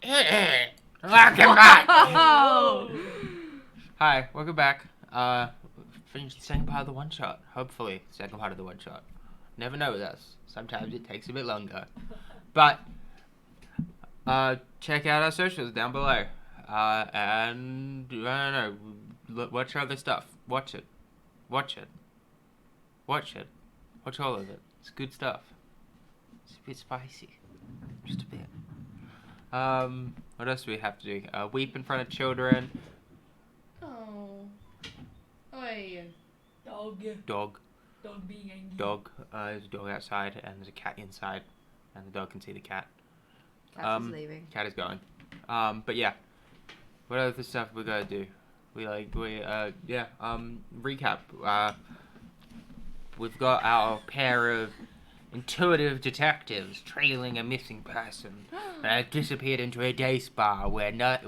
Welcome back. Oh. Hi, welcome back. Finished the second part of the one shot. Hopefully, second part of the one shot. Never know with us. Sometimes it takes a bit longer. But check out our socials down below. And I don't know. Watch other stuff. Watch it. Watch it. Watch it. Watch all of it. It's good stuff. It's a bit spicy. Just a bit. What else do we have to do? Weep in front of children. Oh. Oi. Dog. Dog. Dog being angry. Dog. There's a dog outside and there's a cat inside. And the dog can see the cat. Cat is leaving. Cat is going. But yeah. What other stuff we gotta do? Recap. We've got our pair of intuitive detectives trailing a missing person that has disappeared into a day spa where not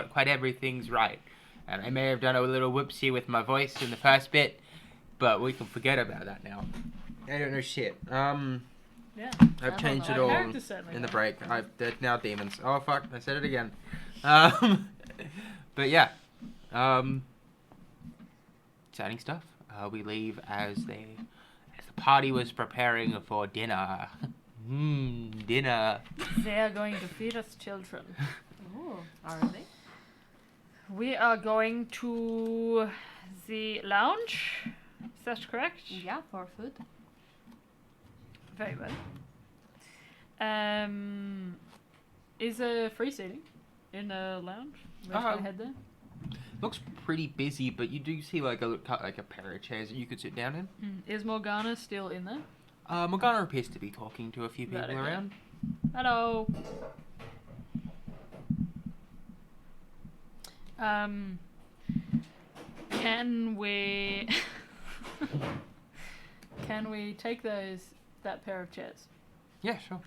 quite everything's right. And I may have done a little whoopsie with my voice in the first bit, but we can forget about that now. I don't know shit. Yeah. I've changed it all in the break. They're now demons. Oh fuck, I said it again. But yeah. Exciting stuff. We leave as the party was preparing for dinner. Dinner. They are going to feed us children. Oh, are they? We are going to the lounge. Is that correct? Yeah, for food. Very well. Is there free seating in the lounge? Where's my head there? Looks pretty busy, but you do see like a pair of chairs that you could sit down in. Is Morgana still in there? Morgana appears to be talking to a few people around. Hello. Can we take that pair of chairs? Yeah, sure.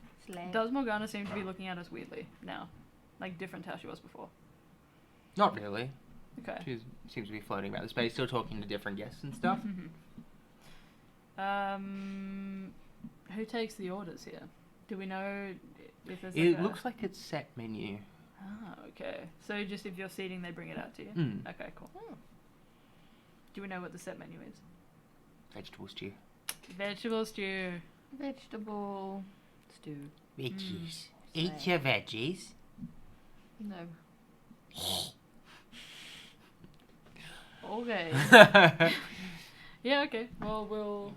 Does Morgana seem to be looking at us weirdly now? Like different to how she was before? Not really. Okay. She seems to be floating about the space, still talking to different guests and stuff. Who takes the orders here? Do we know if there's It looks like it's set menu. Ah, okay. So just if you're seating, they bring it out to you? Okay, cool. Do we know what the set menu is? Vegetable stew. Vegetable stew. Vegetable stew. Veggies. Eat your veggies. No. Okay. Yeah, okay. Well, we'll...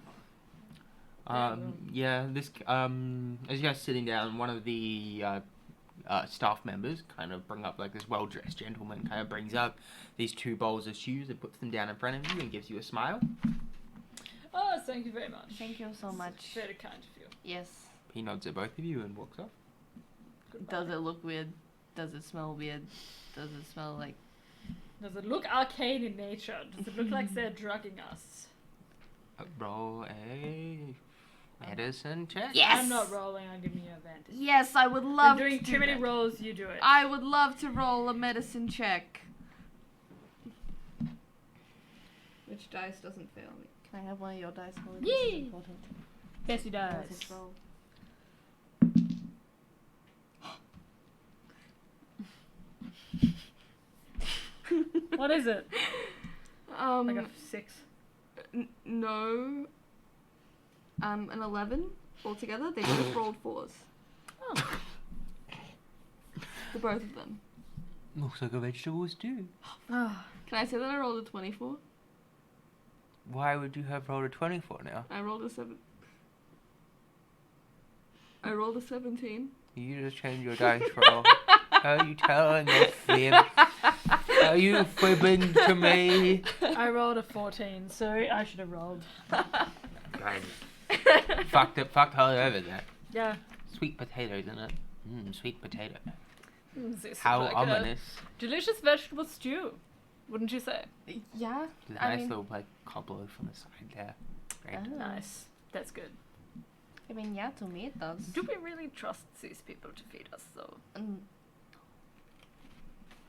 This, as you guys are sitting down, one of the, staff members kind of bring up, like, this well-dressed gentleman kind of brings up these two bowls of stews and puts them down in front of you and gives you a smile. Oh, thank you very much. Thank you so much. Very kind of you. Yes. He nods at both of you and walks off. Goodbye. Does it look weird? Does it smell weird? Does it smell like... Does it look arcane in nature? Does it look like they're drugging us? Roll a medicine check? Yes! I'm not rolling, I'm giving you advantage. Yes, I would love I'm doing to too do many that. rolls, you do it. I would love to roll a medicine check. Which dice doesn't fail me? Can I have one of your dice? Holly? This is Yay! important. Fancy dice. Advantage roll. What is it? Like a 6. No. An 11 altogether. They both rolled 4s. Oh. For both of them. Looks like a vegetable stew. Can I say that I rolled a 24? Why would you have rolled a 24 now? I rolled a 7. I rolled a 17. You just changed your dice roll. Are you telling a fib? Are you fibbing to me? I rolled a 14, so I should have rolled. God. Fucked Holly over that. Yeah. Sweet potatoes in it. Sweet potato. This How is like ominous. a delicious vegetable stew, wouldn't you say? Yeah. There's a nice little like cobble from the side there. Great. Oh. Nice. That's good. I mean, yeah, to me it does. Do we really trust these people to feed us, though?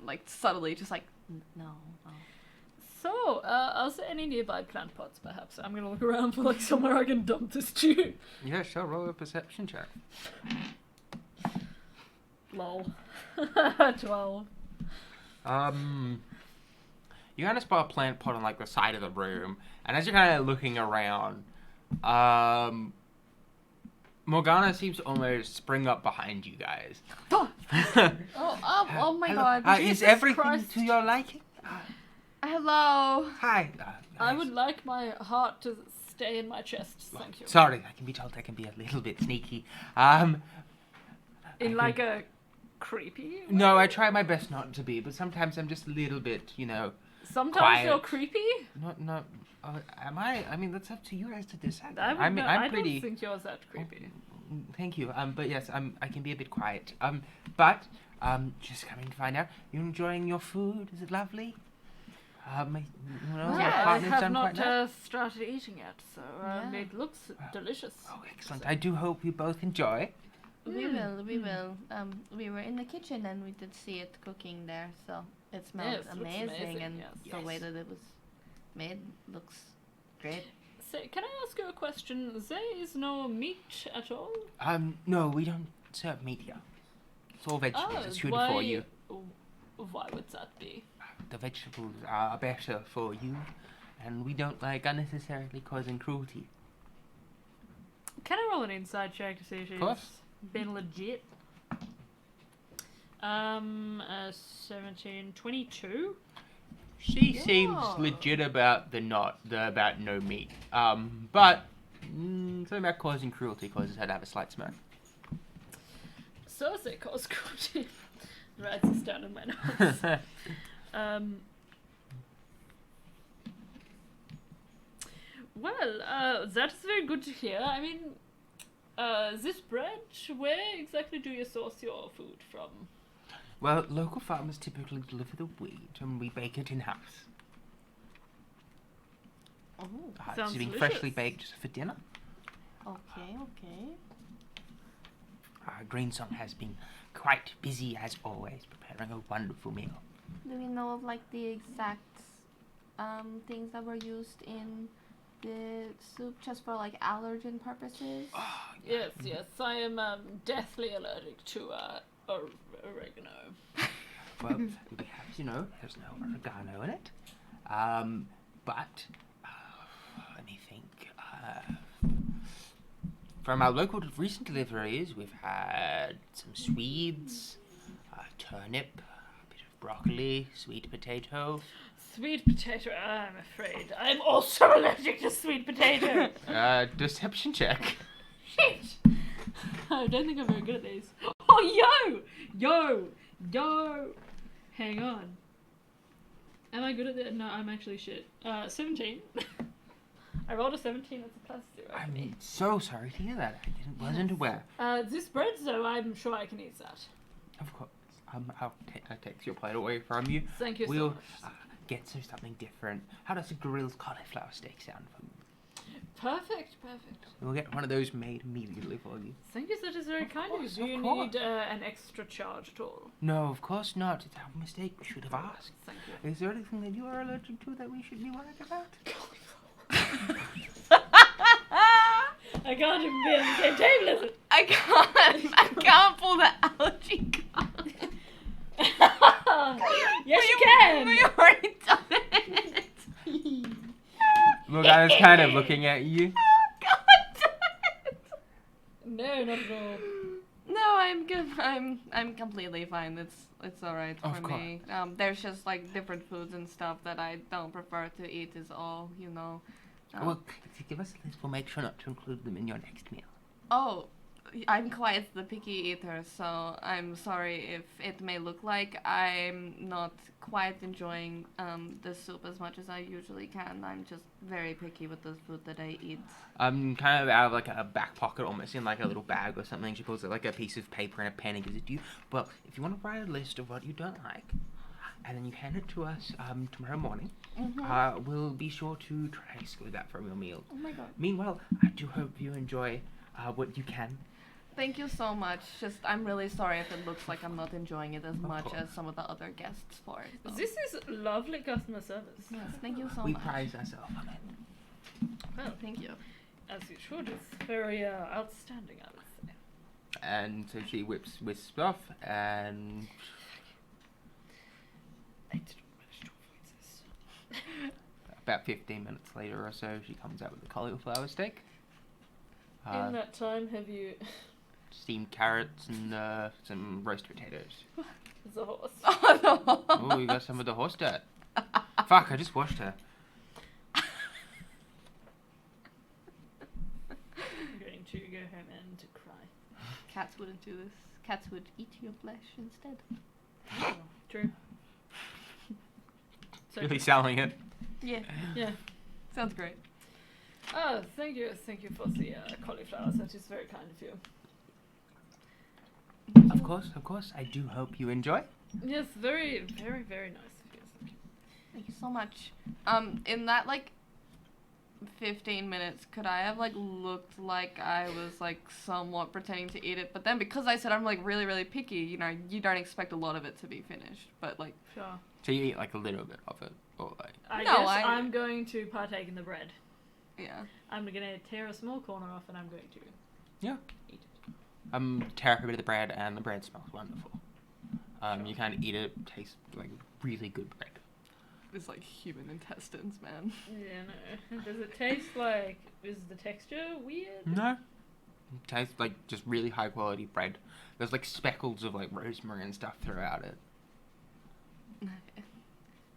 Like, subtly, just like, no. So, are there any nearby plant pots, perhaps? I'm gonna look around for, like, somewhere I can dump this stew. Yeah, sure. Roll a perception check. Lol. 12. You kind of spot a plant pot on like the side of the room, and as you're kind of looking around, Morgana seems to almost spring up behind you guys. Oh my God! Is everything to your liking? Hello. Hi. I would like my heart to stay in my chest, thank you. Sorry, I can be told I can be a little bit sneaky. In like a creepy way? No, I try my best not to be, but sometimes I'm just a little bit, Sometimes quiet. you're creepy? No. Am I? I mean, that's up to you guys to decide. I pretty. don't think yours that creepy. Thank you. But yes, I can be a bit quiet. But just coming to find out, you enjoying your food? Is it lovely? I partner's have done not quite nice. started eating yet, so it looks delicious. Oh, excellent! I do hope you both enjoy. We will. We were in the kitchen and we did see it cooking there, so it smelled amazing, and the way that it was made looks great. So, can I ask you a question? There is no meat at all? No, we don't serve meat here. It's all vegetables. It's good for you. Why would that be? The vegetables are better for you, and we don't like unnecessarily causing cruelty. Can I roll an inside check to see if she's been legit? 17, 22. She seems legit about about no meat. But something about causing cruelty causes her to have a slight smirk. So they cause cruelty. Writes this down in my notes. Well, that is very good to hear. I mean, this bread, where exactly do you source your food from? Well, local farmers typically deliver the wheat, and we bake it in-house. Oh, sounds it's being delicious. freshly baked for dinner. Okay. Greensong has been quite busy as always, preparing a wonderful meal. Do we know of like the exact things that were used in the soup, just for like allergen purposes? Yes, I am deathly allergic to oregano. Well, we have, there's no oregano in it. But let me think. From our local recent deliveries, we've had some Swedes, turnip, a bit of broccoli, sweet potato. Sweet potato, I'm afraid. I'm also allergic to sweet potato. Deception check. Shit! I don't think I'm very good at these. Oh, yo! Hang on. Am I good at it? No, I'm actually shit. 17. I rolled a 17, that's a plus 0. I'm so sorry to hear that. I wasn't aware. This bread, though, I'm sure I can eat that. Of course. I'll take your plate away from you. Thank you so We'll much. Get something different. How does a grilled cauliflower steak sound for you? Perfect. We'll get one of those made immediately for you. Thank you, that is very kind of you. Do you need an extra charge at all? No, of course not. It's our mistake. We should have asked. Thank you. Is there anything that you are allergic to that we should be worried about? I can't even be on the same table as it. I can't pull the allergy card. Yes, you can. We already done it. Morgana's kind of looking at you. God damn it. No, not at all. No, I'm good. I'm completely fine. It's alright for me. There's just like different foods and stuff that I don't prefer to eat is all, Well, if you give us a list, we'll make sure not to include them in your next meal. Oh, I'm quite the picky eater, so I'm sorry if it may look like I'm not quite enjoying the soup as much as I usually can. I'm just very picky with the food that I eat. Kind of out of like a back pocket, almost in like a little bag or something. She pulls out like a piece of paper and a pen and gives it to you. Well, if you want to write a list of what you don't like, and then you hand it to us tomorrow morning, we'll be sure to try and exclude that from your meal. Oh my god. Meanwhile, I do hope you enjoy what you can. Thank you so much. I'm really sorry if it looks like I'm not enjoying it as much as some of the other guests for it. So. This is lovely customer service. Yes, thank you so We much. prize ourselves on it. Well, Thank you. as you should. It's very outstanding, I would say. And so she wisps off, and about 15 minutes later or so, she comes out with a cauliflower steak. In that time, have you... Steamed carrots and some roast potatoes. It's a horse. Oh, you got some of the horse dirt. Fuck, I just washed her. I'm going to go home and cry. Cats wouldn't do this. Cats would eat your flesh instead. Oh, true. So Really selling it. Yeah. Yeah. Sounds great. Oh, thank you for the cauliflowers. That is very kind of you. Of course. I do hope you enjoy. Yes, very, very, very nice of you. Thank you. Thank you so much. In that, like, 15 minutes, could I have, like, looked like I was, like, somewhat pretending to eat it? But then because I said I'm, like, really, really picky, you know, you don't expect a lot of it to be finished. But, like... Sure. So you eat, like, a little bit of it? Or, like... I'm going to partake in the bread. Yeah. I'm going to tear a small corner off and I'm going to eat it. Tear up a bit of the bread, and the bread smells wonderful. You kind of eat it, tastes like really good bread. It's like human intestines, man. Yeah, no. Does it taste like... Is the texture weird? No. It tastes like just really high quality bread. There's like speckles of like rosemary and stuff throughout it. Okay.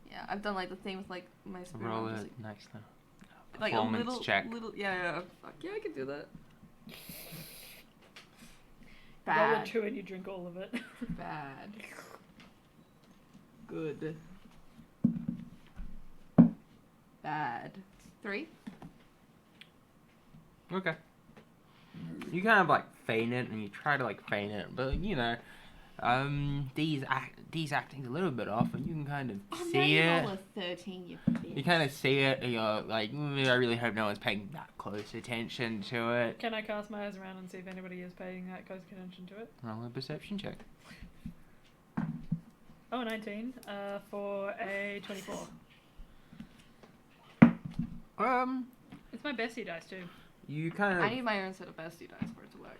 Yeah, I've done like the thing with like my spoon. Roll just, it nicely. like a Performance check. Yeah. Fuck yeah, I can do that. Roll a Bad. 2 and you drink all of it. Bad. Good. Bad. 3? Okay. You kind of like feign it, and you try to like feign it, but you know, these acting's a little bit off, and you can kind of see it. Roll a 13, you bitch. You kind of see it, and you're like, I really hope no one's paying that close attention to it. Can I cast my eyes around and see if anybody is paying that close attention to it? Roll a perception check. Oh, 19 for a 24. It's my bestie dice too. You kind I of need my own set of bestie dice for it to work.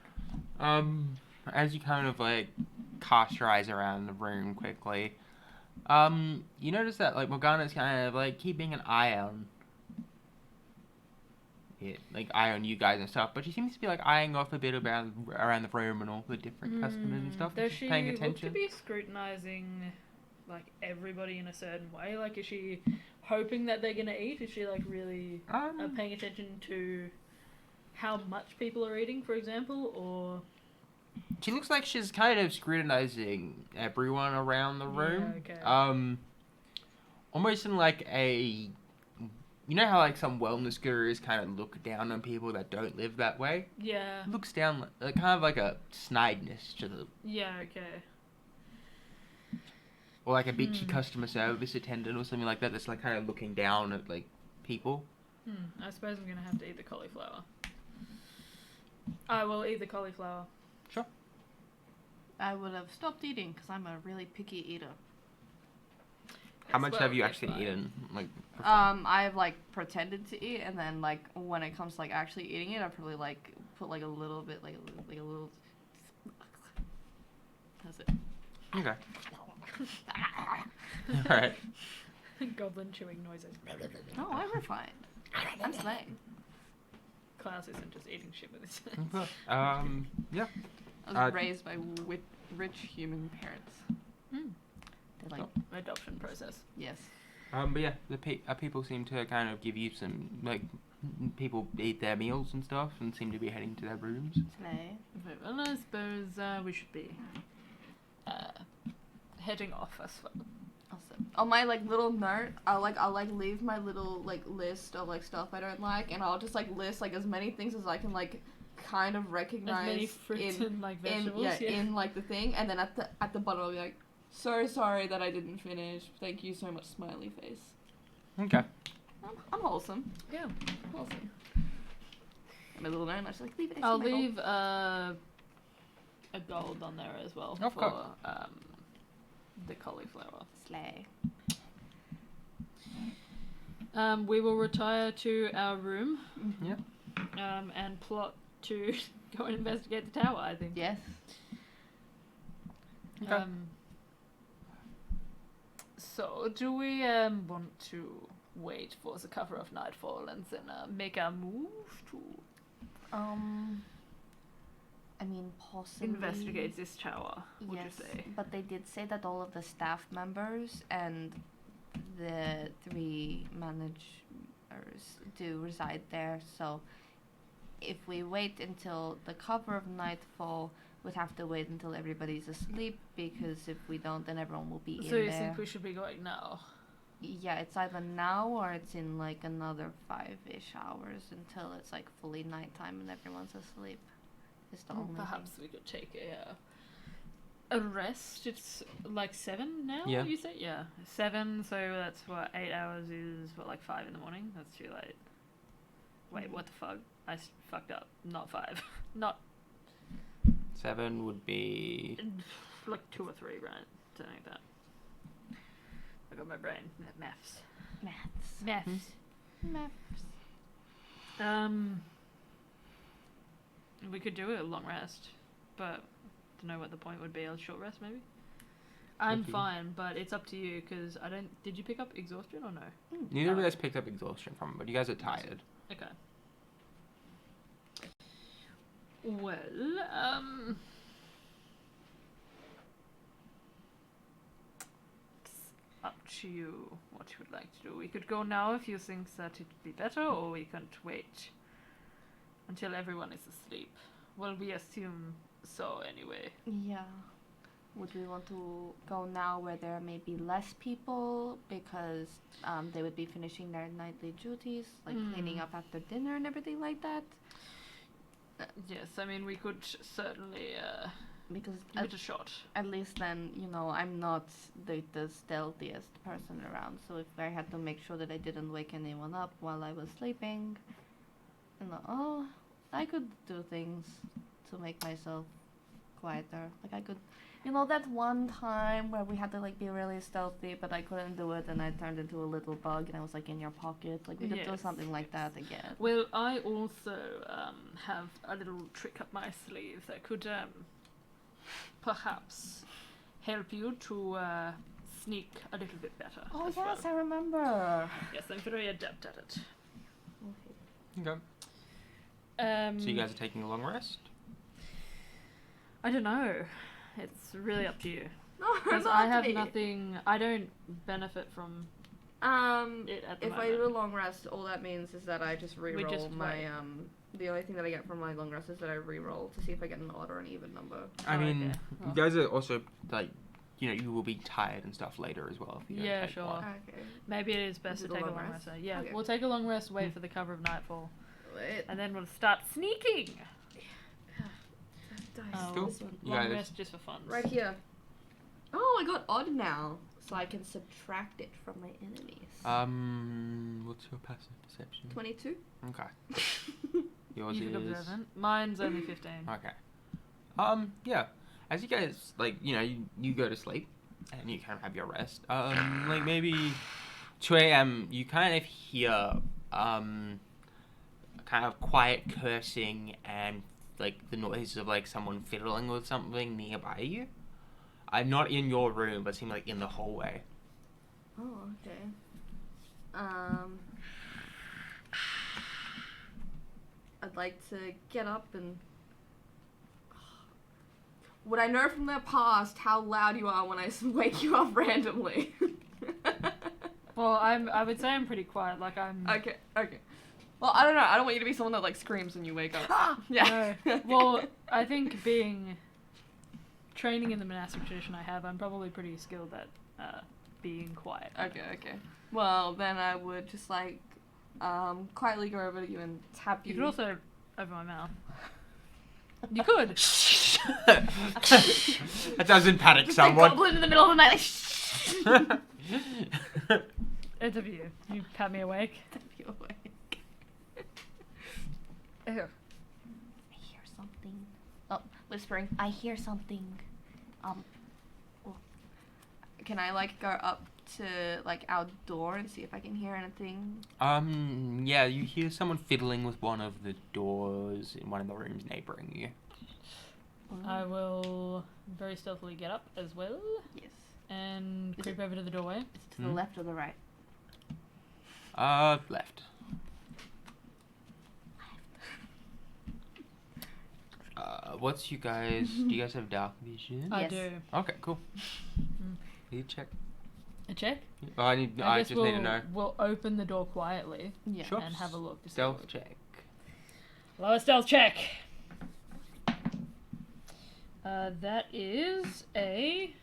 as you kind of like cast your eyes around the room quickly, you notice that like Morgana's kind of like keeping an eye on it, like eye on you guys and stuff, but she seems to be like eyeing off a bit around the room and all the different customers and stuff. Does She's she paying look attention. to be scrutinizing like everybody in a certain way? Like, is she hoping that they're gonna eat? Is she like really paying attention to how much people are eating, for example, or? She looks like she's kind of scrutinizing everyone around the room. Yeah, okay. Almost in like a, you know how like some wellness gurus kind of look down on people that don't live that way? Yeah. Looks down like kind of like a snideness to them. Yeah, okay. Or like a bitchy customer service attendant or something like that that's like kind of looking down at like people. I suppose I'm gonna have to eat the cauliflower. I will eat the cauliflower. Sure. I would have stopped eating because I'm a really picky eater. How much have you Yes, actually fine. eaten? Like, I've like pretended to eat, and then like when it comes to like actually eating it, I probably like put like a little bit, like a little. That's it. okay. Alright. Goblin chewing noises. No, I'm refined. I'm slaying. Klaus isn't just eating shit with his Yeah. I was raised by rich human parents. They're like adoption process. yes. But yeah, the people seem to kind of give you some, like, people eat their meals and stuff and seem to be heading to their rooms. Slay. Okay, well, I suppose we should be heading off as well. Awesome. On my like little note, I'll leave my little like list of like stuff I don't like, and I'll just like list like as many things as I can like kind of recognize As many fruits and like in vegetables. in like the thing, and then at the bottom I'll be like, so sorry that I didn't finish. Thank you so much, smiley face. Okay. I'm wholesome. Yeah. Wholesome. And my little note, I just like leave it. I'll leave a gold on there as well Of for course. the cauliflower. Slay. We will retire to our room. Yeah. And plot to go and investigate the tower, I think. Yes. Okay. So, do we want to wait for the cover of nightfall and then make our move to I mean, possibly investigate this tower? Would Yes, you say? but they did say that all of the staff members and the 3 managers do reside there. So, if we wait until the cover of nightfall, we'd have to wait until everybody's asleep, because if we don't, then everyone will be So in you there. think we should be going now? Yeah, it's either now or it's in like another 5-ish hours until it's like fully nighttime and everyone's asleep. Is the only Perhaps thing. we could take a rest. It's like 7 now. Yeah. You say 7. So that's what 8 hours is. What, like 5 in the morning? That's too late. Wait, what the fuck? I fucked up. Not 5. Not 7 would be... like 2 or 3, right? Something like that. I got my brain. Maths. We could do a long rest, but don't know what the point would be. A short rest, maybe. I'm Okay. fine, but it's up to you because I don't. Did you pick up exhaustion or no? Neither of you guys picked up exhaustion from it, but you guys are tired. Okay. Well, it's up to you what you would like to do. We could go now if you think that it'd be better, or we could wait until everyone is asleep. Well, we assume so anyway. Yeah. Would we want to go now where there may be less people, because they would be finishing their nightly duties, like cleaning up after dinner and everything like that? Yes, I mean, we could certainly Because give it a shot. at least then, I'm not the stealthiest person around, so if I had to make sure that I didn't wake anyone up while I was sleeping, I could do things to make myself quieter. Like I could, that one time where we had to like be really stealthy, but I couldn't do it, and I turned into a little bug, and I was like in your pocket. Like we could do Yes, something like that again. Well, I also have a little trick up my sleeve that could perhaps help you to sneak a little bit better. Oh as yes, well. I remember. Yes, I'm very adept at it. Okay. So you guys are taking a long rest? I don't know. It's really up to you. No, Because I have nothing. I don't benefit from it at the If moment. I do a long rest, all that means is that I just reroll just my wait. The only thing that I get from my long rest is that I reroll to see if I get an odd or an even number. I mean, okay. you Well. guys are also, like, you will be tired and stuff later as well. If you don't Yeah, take sure. one. Okay. Maybe it is best Is to it a take a long long rest? rest. Yeah, Okay. we'll take a long rest, wait for the cover of nightfall, Wait. and then we'll start sneaking. Cool. This one. You Long guys- rest just for fun. Right here. Oh, I got odd now, so I can subtract it from my enemies. What's your passive perception? 22. Okay. Yours You is... can observant. Mine's only 15. Okay. Yeah. As you guys, like, you go to sleep, and you kind of have your rest. Like, maybe 2 a.m., you kind of hear, kind of quiet cursing and, like, the noise of, like, someone fiddling with something nearby you. Not in your room, but seem like in the hallway. Oh, okay. I'd like to get up and... Would I know from the past how loud you are when I wake you up randomly? Well, I would say I'm pretty quiet. Like I'm. Okay. Well, I don't know. I don't want you to be someone that like screams when you wake up. Yeah. No. Well, I think being training in the monastic tradition I have, I'm probably pretty skilled at being quiet. Okay. Well, then I would just like quietly go over to you and tap you. You could also open my mouth. You could. That doesn't panic just someone. Like goblin in the middle of the night. It's up to you. You pat me awake. Tap you awake. Ew. I hear something. Oh, whispering. I hear something. Well, can I like go up to like outdoor and see if I can hear anything? Yeah, you hear someone fiddling with one of the doors in one of the rooms neighboring you. I will very stealthily get up as well Yes. and Is creep over to the doorway. Is it to the left or the right? Left. What's you guys? Do you guys have dark vision? I Yes. do. Okay, cool. You check. A check? Oh, I guess just need to know. We'll open the door quietly Yeah. Sure. and have a look. To see Stealth what- check. Lower stealth check. That is a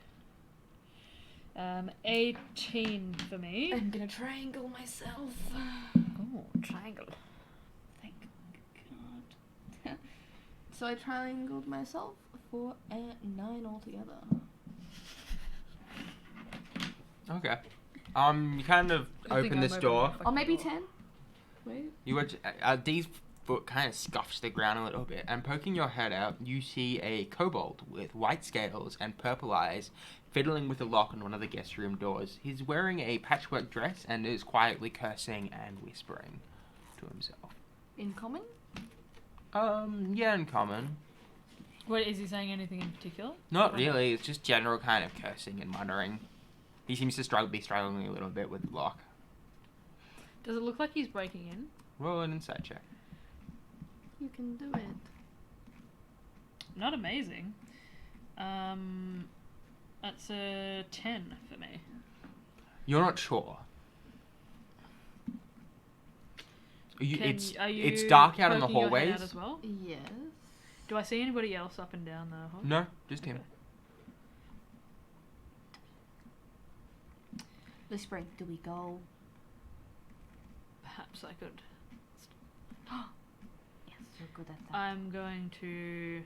18 for me. I'm gonna triangle myself. Oh, triangle. Thank God. So I triangled myself for a 9 altogether. Okay. You kind of I think open this I'm door. opening the Or maybe fucking 10? Wait. You watch. Dee's foot kind of scuffs the ground a little bit, and poking your head out, you see a kobold with white scales and purple eyes, fiddling with a lock on one of the guest room doors. He's wearing a patchwork dress and is quietly cursing and whispering to himself. In common? Yeah, in common. Wait, is he saying anything in particular? Not really. It's just general kind of cursing and muttering. He seems to be struggling a little bit with the lock. Does it look like he's breaking in? Roll an insight check. You can do it. Not amazing. That's a 10 for me. You're not sure. It's dark out in the poking your head out hallways. as well? Yes. Do I see anybody else up and down the hall? No, just him. Okay. Whispering, do we go? Perhaps I could. Yes, you're good at that. I'm going to.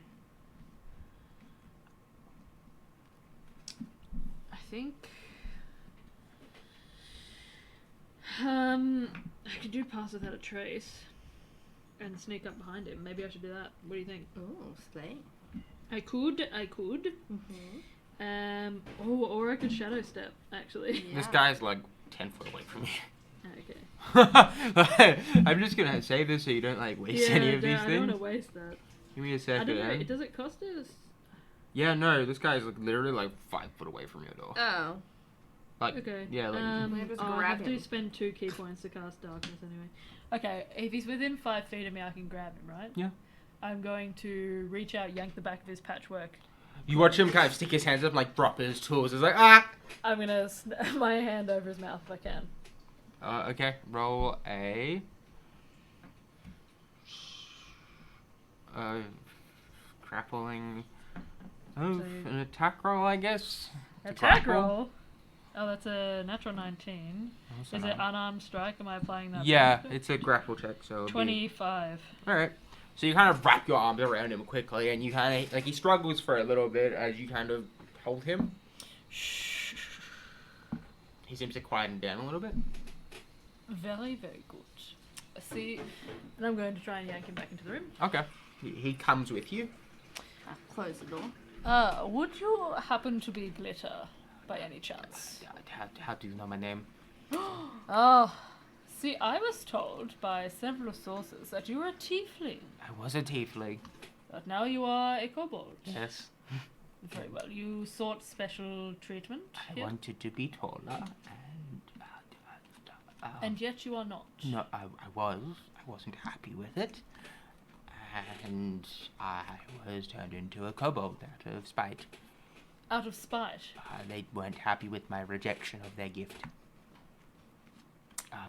I think. I could do pass without a trace and sneak up behind him. Maybe I should do that. What do you think? Oh, slay. I could. Mm-hmm. Or I could shadow step, actually. This guy's like 10 foot away from me. Okay. I'm just gonna say this so you don't like waste any of these I don't things. want to waste that. Give me a I second. don't know. Does it cost us? Yeah, no, this guy's like literally like 5 foot away from your door. Oh. Like, Okay. yeah, like Maybe just I grab have to him. spend 2 key points to cast darkness anyway. Okay, if he's within 5 feet of me, I can grab him, right? Yeah. I'm going to reach out, yank the back of his patchwork. you watch him kind of stick his hands up and like drop his tools. It's like I'm gonna snap my hand over his mouth if I can. Okay, roll a grappling. Oh, So- an attack roll, I guess. To Attack grapple? roll. Oh, that's a natural 19. Also Is not- it unarmed strike? Am I applying that? Yeah, bonus? it's a grapple check, so. 25. All right. So you kind of wrap your arms around him quickly, and you kind of like he struggles for a little bit as you kind of hold him. He seems to quieten down a little bit. Very, very good. See, and I'm going to try and yank him back into the room. Okay. He comes with you. Close the door. Would you happen to be Glitter by any chance? How do you know my name? Oh, see, I was told by several sources that you were a tiefling, I was a tiefling. but now you are a kobold. Yes. Very well. You sought special treatment I here, wanted to be taller, and yet you are not. no, I wasn't happy with it, and I was turned into a kobold out of spite. Out of spite. They weren't happy with my rejection of their gift.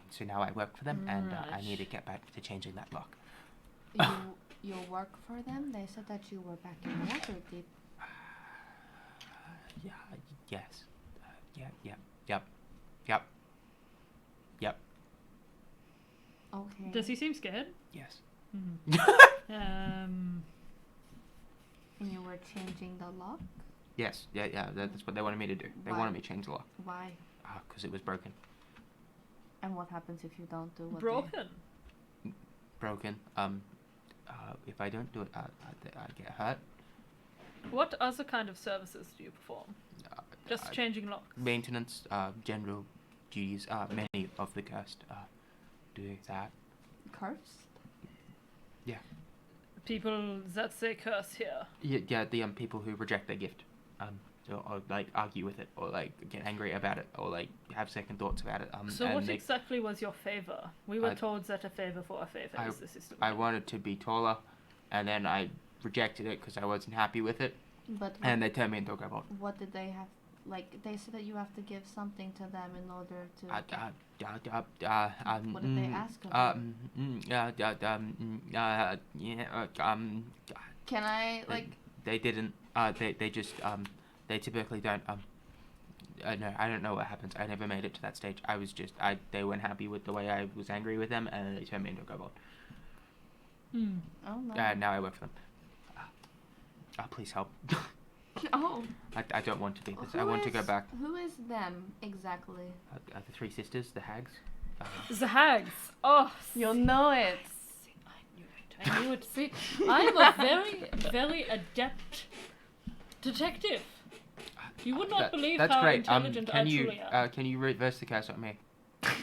So now I work for them, and I Right. need to get back to changing that lock. You work for them? They said that you were back in Waterdeep. Yes. Yep. Okay. Does he seem scared? Yes. Um. And you were changing the lock? Yes. Yeah. That's what they wanted me to do. They Why? wanted me to change the lock. Why? Because it was broken. And what happens if you don't do what Broken. Broken. If I don't do it, I get hurt. What other kind of services do you perform? Just changing locks. maintenance, general duties. Many of the cursed do that. Cursed? People that say curse here. Yeah, the people who reject their gift, or like argue with it, or like get angry about it, or like have second thoughts about it. So and what they, exactly was your favor? We were I- told that a favor for a favor is the system. I wanted to be taller, and then I rejected it because I wasn't happy with it, But and they turned me into a kobold. what did they have? Like, they said that you have to give something to them in order to... What did they ask of you? Can I, like... They didn't. They just. They typically don't. No, I don't know what happens. I never made it to that stage. I was just. They weren't happy with the way I was angry with them, and they turned me into a kobold. Oh, no. Now I work for them. Please help. Oh. I don't want to be this. I want to go back. Who is them, exactly? The three sisters, the hags. The hags. Oh, You'll know it. I knew it. See, I'm a very, very adept detective. You would not believe that's how great. intelligent I truly am. Can you reverse the curse on me?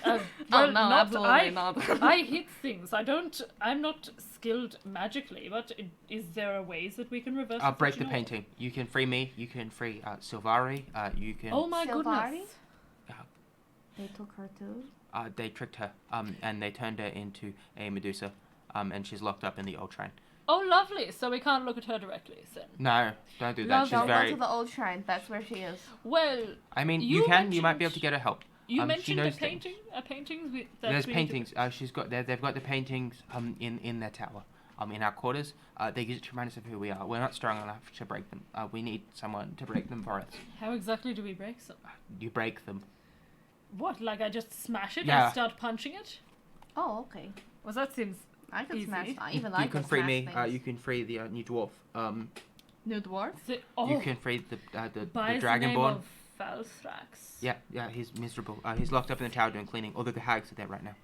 Oh, no, absolutely not. I hit things. I'm not skilled magically, but is there a ways that we can reverse? I'll break the fortune? painting. You can free me. You can free Silvari. You can. Oh my Silvari? goodness! They took her too? They tricked her. And they turned her into a Medusa. And she's locked up in the old shrine. Oh, lovely. So we can't look at her directly, then. No, don't do that. No, She's Don't very. go to the old shrine. That's where she is. Well, I mean, You you can. You might be able mentioned- to get her help. you She mentioned a knows things. painting. A painting. There's paintings. She's got. They've got the paintings. In their tower. In our quarters. They use it to remind us of who we are. We're not strong enough to break them. We need someone to break them for us. How exactly do we break them? You break them. What? Like I just smash it Yeah. and start punching it? Oh, okay. Well, that seems. I could Easy. smash... You I can could free smash me. things. You can free the new dwarf. New dwarf? You can free the by the name dragonborn. of Falthrax. Yeah, he's miserable. He's locked up in the tower doing cleaning. All the hags are there right now.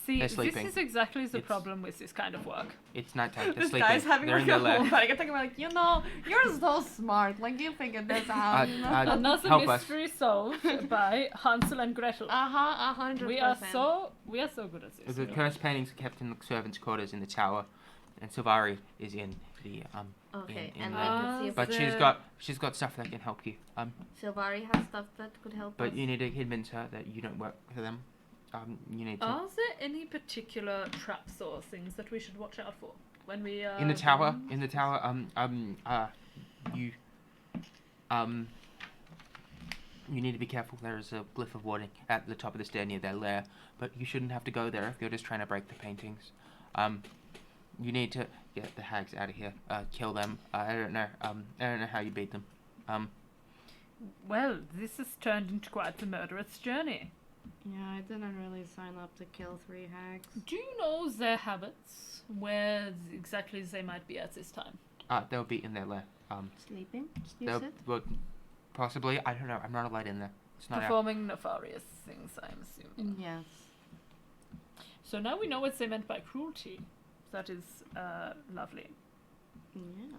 See, They're this sleeping. is exactly the It's- problem with this kind of work. It's nighttime. They're This sleeping. guy's having They're like in a their whole lair. panic attack. I'm like, you're so smart. Like, you figured this out. Another help us. mystery solved by Hansel and Gretel. 100%. We are so good at this. The cursed paintings are kept in the servants' quarters in the tower, and Silvari is in the Okay, in and the- I can see if But she's got stuff that can help you. Silvari has stuff that could help But us. you need to convince her that you don't work for them. You need to Are there any particular traps or things that we should watch out for when we in the tower. You you need to be careful. There is a glyph of warning at the top of the stair near their lair, but you shouldn't have to go there if you're just trying to break the paintings. You need to get the hags out of here. Kill them. I don't know. I don't know how you beat them. Well, this has turned into quite the murderous journey. Yeah, I didn't really sign up to kill 3 hags. Do you know their habits? Where exactly they might be at this time? They'll be in their lair. Sleeping? You They'll said? well, possibly. I don't know. I'm not allowed in there. It's not. Performing nefarious things, I'm assuming. Yes. So now we know what they meant by cruelty. That is lovely. Yes.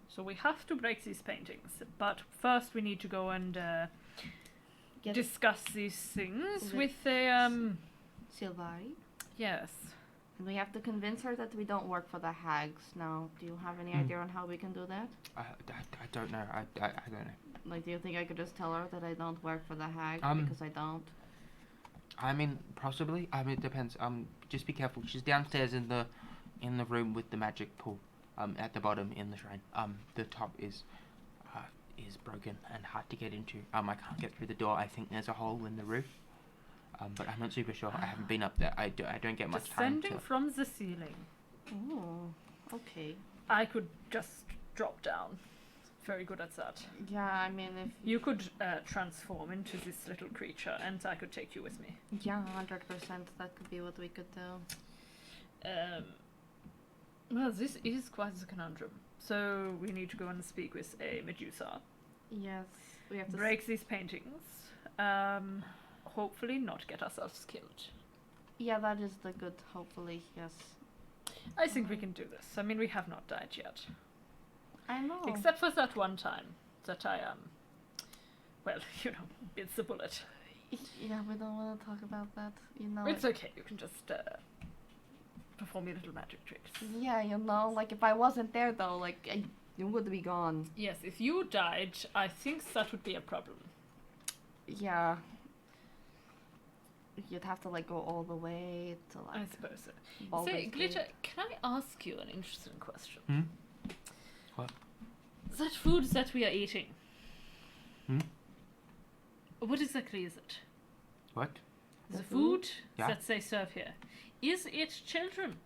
So we have to break these paintings, but first we need to go and Get discuss these things With- with a Silvari. yes. And we have to convince her that we don't work for the hags. Now, do you have any idea on how we can do that? I don't know. I don't know. Like, do you think I could just tell her that I don't work for the hags because I don't? I mean, possibly. I mean, it depends. Just be careful. She's downstairs in the room with the magic pool. At the bottom in the shrine. The top is broken and hard to get into. I can't get through the door. I think there's a hole in the roof. But I'm not super sure. I haven't been up there. I don't get much time Descending to. from the ceiling. Oh, okay. I could just drop down. Very good at that. Yeah, I mean, if You could transform into this little creature, and I could take you with me. yeah, 100%, that could be what we could do. Well, this is quite the conundrum. So we need to go and speak with a Medusa. Yes, we have to Break these paintings. Hopefully not get ourselves killed. Yeah, that is the good. Hopefully, yes. I think we can do this. I mean, we have not died yet. I know. Except for that one time that I well, it's a bullet. Yeah, we don't want to talk about that. It's okay. You can just perform your little magic tricks. Yeah, like if I wasn't there though, like it would be gone. Yes, if you died, I think that would be a problem. Yeah. You'd have to like go all the way to like. I suppose so. Baldur's Say, Glitter, Gate. can I ask you an interesting question? Hmm? What? That food that we are eating. Hmm? What exactly is it? What? The food Yeah. that they serve here. Is it children?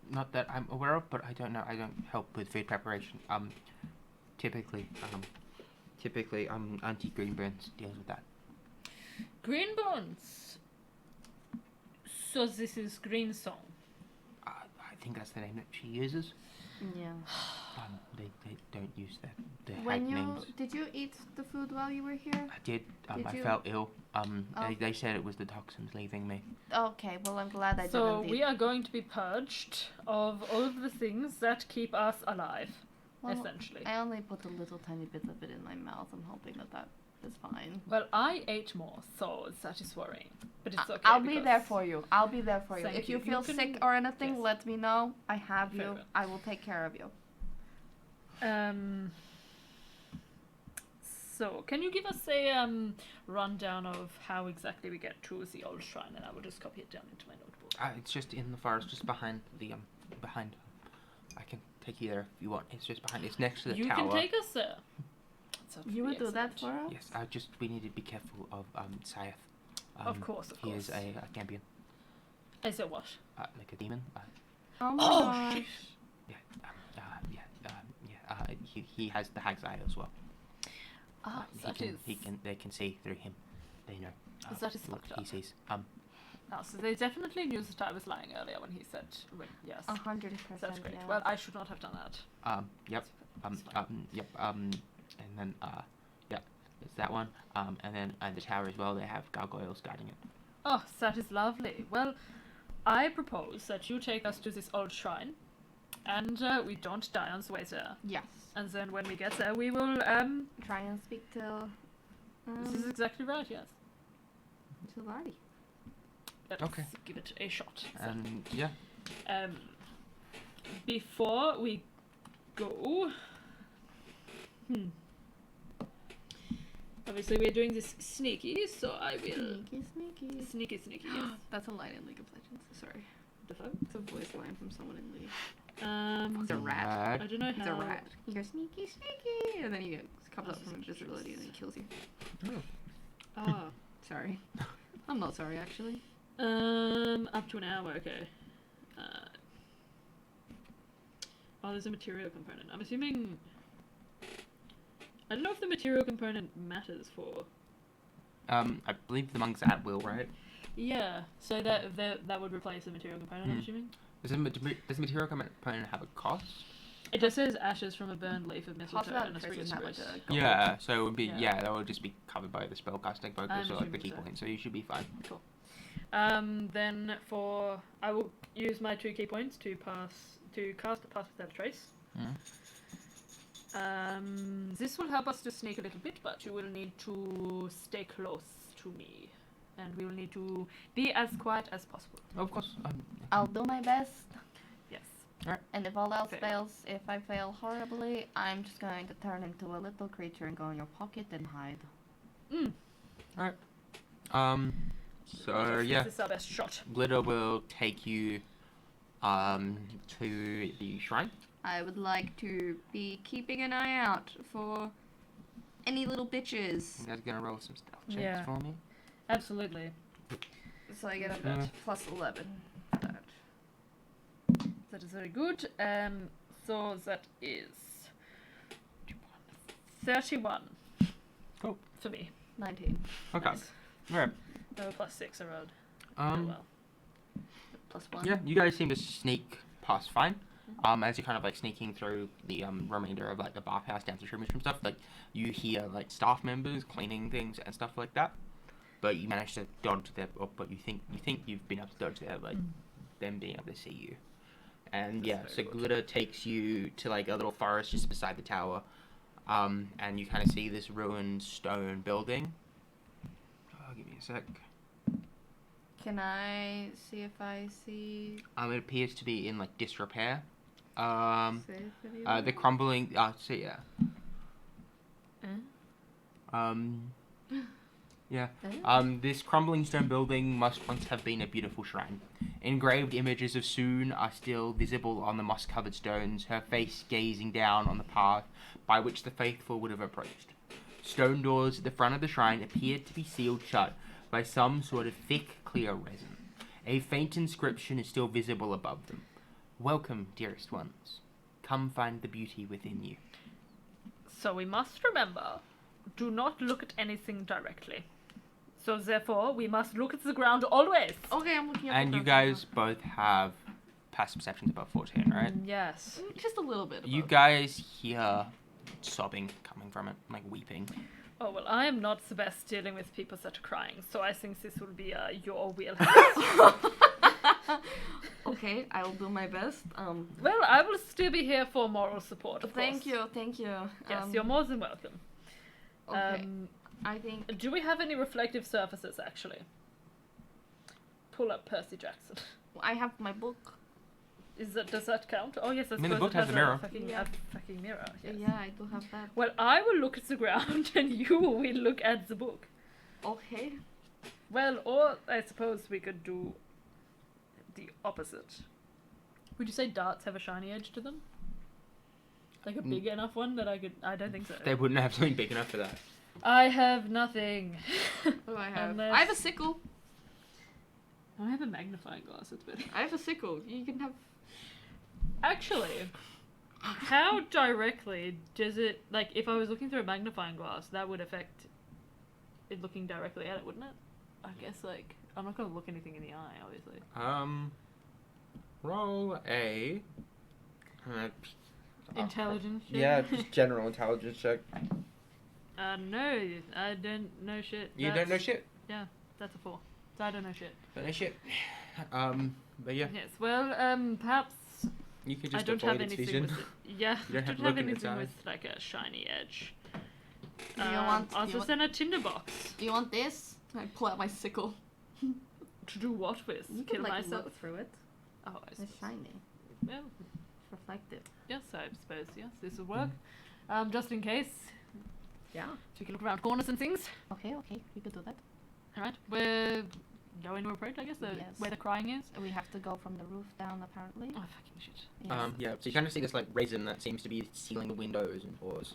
Not that I'm aware of, but I don't know. I don't help with food preparation. Typically, Auntie Greenburns deals with that. Green bones. So this is Green Song. I think that's the name that she uses. Yeah. They don't use the hag When names. did you eat the food while you were here? I did. Did I you? felt ill. Oh. They said it was the toxins leaving me. Okay, well I'm glad I So didn't. we are going to be purged of all of the things that keep us alive, Well, essentially. I only put a little tiny bit of it in my mouth. I'm hoping that is fine. Well, I ate more, so that is worrying. But it's okay. I'll be there because- for you. I'll be there for you. Thank If you you. feel You can- sick or anything, yes. let me know. I have Very you. well. I will take care of you. So, can you give us a rundown of how exactly we get to the old shrine, and I will just copy it down into my notebook. It's just in the forest, just behind the behind. I can take you there if you want. It's just behind. It's next to the You tower. can take us there. That would You be would do that excellent. for us? Yes. We need to be careful of Scythe. Of course. He is a champion, Is it what? like a demon. Oh my Oh, gosh. shit. He has the hag's eye as well. Ah, They can see through him. They know. That is what fucked he up. sees. So they definitely knew that I was lying earlier when he said, yes. 100%. That's great. Yeah. Well, I should not have done that. Yep. It's fine. And then it's that one. And then at the tower as well, they have gargoyles guarding it. Oh, that is lovely. Well, I propose that you take us to this old shrine, and we don't die on the way there. Yes. And then when we get there, we will, Try and speak to. this is exactly right, yes. To Lardy. Let's Okay. give it a shot. And yeah. Before we go, obviously we're doing this sneaky, so I will Sneaky. sneaky. Yes. That's a line in League of Legends. Sorry. The fuck? It's a voice line from someone in League. It's a rat. I don't know He's how. a rat. He goes sneaky, and then he comes up from invisibility and then he kills you. Ah. Sorry. I'm not sorry, actually. Up to an hour. Okay. There's a material component. I'm assuming. I don't know if the material component matters for. I believe the monk's at will, right? Yeah. So that would replace the material component. I'm assuming. Does the material component have a cost? It just says ashes from a burned leaf of mistletoe Half and a that sprig of person have like spruce. a gold. Yeah, so it would be Yeah. that would just be covered by the spellcasting focus I'm or like the assuming key so. point, so you should be fine. Cool. Then I will use my 2 key points to cast Pass Without a Trace. This will help us to sneak a little bit, but you will need to stay close to me, and we will need to be as quiet as possible. Of course. I'll do my best. Yes. And if all else Fair. fails, if I fail horribly, I'm just going to turn into a little creature and go in your pocket and hide. So yeah, This is our best shot. Glitter will take you to the shrine. I would like to be keeping an eye out for any little bitches. You guys gonna roll some stealth checks Yeah. for me? Absolutely. So I get a Yeah. plus 11. That is very good. So that is 31. Cool. For me. 19. Okay. Nice. Alright. No, plus 6 I rolled. Oh well. Plus 1. Yeah, you guys seem to sneak past fine. As you're kind of like sneaking through the remainder of like the bathhouse down to the room and stuff, like you hear like staff members cleaning things and stuff like that. But you manage to dodge their but you think you've been able to dodge their like them being able to see you. And That's yeah, very so good. Glitter takes you to like a little forest just beside the tower. and you kind of see this ruined stone building. Oh, give me a sec. Can I see if I see? It appears to be in like disrepair. Save video? The crumbling. So yeah. Yeah. This crumbling stone building must once have been a beautiful shrine. Engraved images of Soon are still visible on the moss-covered stones, her face gazing down on the path by which the faithful would have approached. Stone doors at the front of the shrine appeared to be sealed shut by some sort of thick, clear resin. A faint inscription is still visible above them. Welcome, dearest ones. Come find the beauty within you. So we must remember, do not look at anything directly. So therefore, we must look at the ground always. Okay, I'm looking at And the you ground guys both have past perceptions above 14, right? Yes. just a little bit. You above. guys hear sobbing coming from it, like weeping. Oh, well, I am not the best dealing with people that are crying, so I think this will be your wheelhouse. Okay, I will do my best. Well, I will still be here for moral support, of Thank course. you. Yes, you're more than welcome. Okay, I think. Do we have any reflective surfaces, actually? Pull up Percy Jackson. I have my book. Does that count? Oh, yes, I mean, the suppose book it has a mirror. Yeah. a fucking mirror, yes. Yeah, I do have that. Well, I will look at the ground and you will look at the book. Okay. Well, or I suppose we could do the opposite. Would you say darts have a shiny edge to them? Like a big enough one that I could... I don't think so. They wouldn't have something big enough for that. I have nothing. What do I have? Unless- I have a sickle. I have a magnifying glass. It's better. I have a sickle. You can have. Actually, how directly does it... Like, if I was looking through a magnifying glass, that would affect it looking directly at it, wouldn't it? I guess, like... I'm not going to look anything in the eye, obviously. Roll a... Intelligence. yeah, just general intelligence check. No, I don't know shit. You don't know shit? Yeah, that's a 4. So I don't know shit. Don't know shit. But yeah, Yes, well, perhaps you could I just don't have avoid its anything vision. with it. Yeah, You don't have to have look in its anything eyes. with like a shiny edge. Do you want- Other do you want- than a tinderbox. Do you want this? I pull out my sickle. To do what with? You Kill can like myself? look through it. Oh, I It's suppose. shiny. Well, It's reflective. yes, I suppose, yes, this will work. Just in case. Yeah. So you can look around corners and things. Okay, we could do that. Alright, we're going to approach, I guess, Yes. where the crying is. We have to go from the roof down, apparently. Oh, fucking shit. Yes. Yeah, so you kind of see this like resin that seems to be sealing the windows and doors.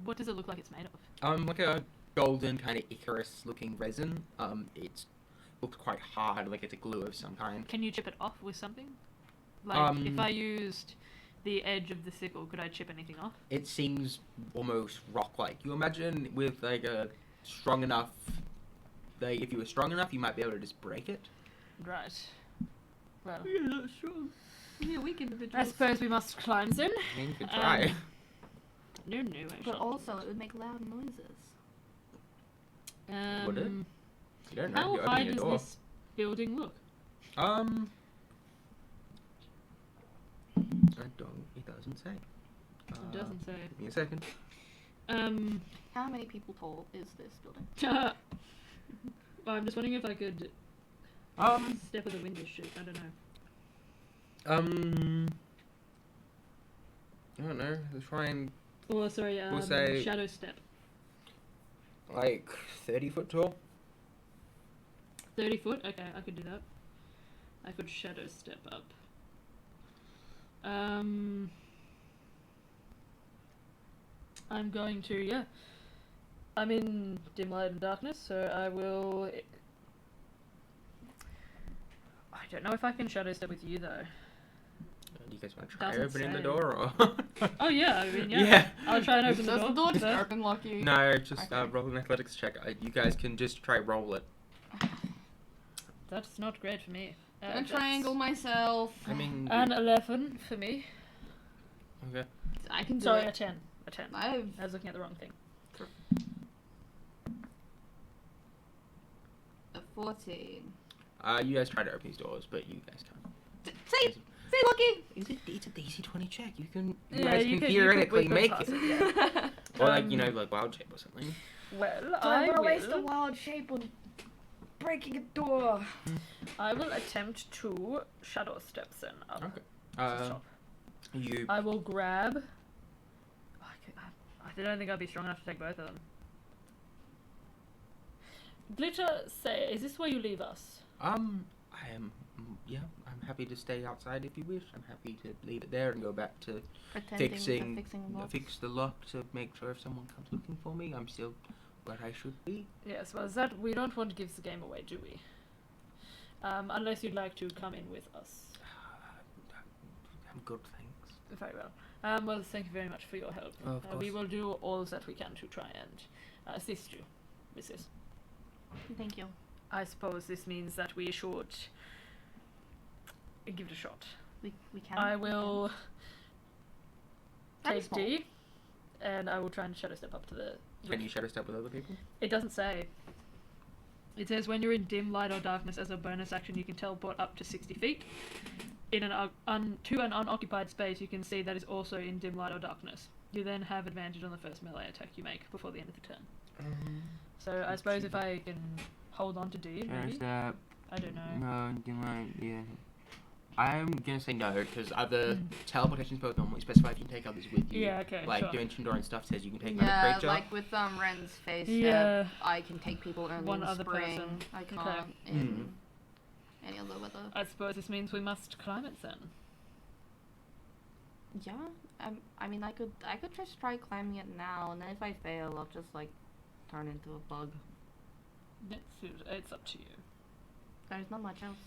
What does it look like it's made of? Like a golden kind of Icarus looking resin. It's looked quite hard, like it's a glue of some kind. Can you chip it off with something? Like, if Um, I used the edge of the sickle, could I chip anything off? It seems almost rock-like. You imagine with like a strong enough, like if you were strong enough, you might be able to just break it. Right. Well, You're not strong. We're weak I individuals. suppose we must climb then. I mean, you could try. No, actually. But also, it would make loud noises. Would it? You don't know. How You high open your does door. this building look? It doesn't say. It doesn't say. Give me a second. How many people tall is this building? Well, I'm just wondering if I could step of the window shit. I don't know. I don't know. Let's try and Or sorry, We'll say- shadow step. like 30 foot tall. 30 foot? Okay, I could do that. I could shadow step up. I'm going to, yeah. I'm in dim light and darkness, so I will... I don't know if I can shadow step with you, though. Do you guys want to try Doesn't opening the say. door or? Oh, yeah, I mean, yeah. Yeah. I'll try and open Does the the door. door just first. open lock you? No, just Okay. roll an athletics check. You guys can just try roll it. That's not great for me. I'm That's triangle myself. I mean, An 11 for me. okay. I can do Sorry, a it. 10. A 10. I've I was looking at the wrong thing. a 14. You guys try to open these doors, but you guys can't. See? Say lucky. It's a DC 20 check. You can Yeah, guys you can could- theoretically we could make pass it. it, yeah. Or like, you know, like wild shape or something. Well, I will waste a wild shape on breaking a door. I will attempt to shadow step then up Okay. to the top. You I will grab. I don't think I'd be strong enough to take both of them. Glitter, say, is this where you leave us? I am yeah, I'm happy to stay outside if you wish. I'm happy to leave it there and go back to fixing locks. fix the lock to make sure if someone comes looking for me, I'm still where I should be. Yes, well, that we don't want to give the game away, do we? Unless you'd like to come in with us. I'm good, thanks. Very well. Well, thank you very much for your help. Of We course. will do all that we can to try and assist you with this. Thank you. I suppose this means that we should give it a shot. We can. I will Very take small. D, and I will try and shadow step up to the. Can you shadow step with other people? It doesn't say. It says when you're in dim light or darkness, as a bonus action, you can teleport up to 60 feet. In an to an unoccupied space, you can see that is also in dim light or darkness. You then have advantage on the first melee attack you make before the end of the turn. So I suppose if I can hold on to D, maybe. Step. I don't know. No, yeah. I'm gonna say no because other teleportation spells normally specify if you can take others with you. Yeah, okay, Like sure. Dimension Door and stuff says you can take another Yeah, creature. like with Ren's face. Yeah. I can take people only One in other spring. person. I Okay. can't in any other weather. I suppose this means we must climb it then. Yeah. I mean, I could just try climbing it now, and then if I fail, I'll just like turn into a bug. It's up to you. There's not much else.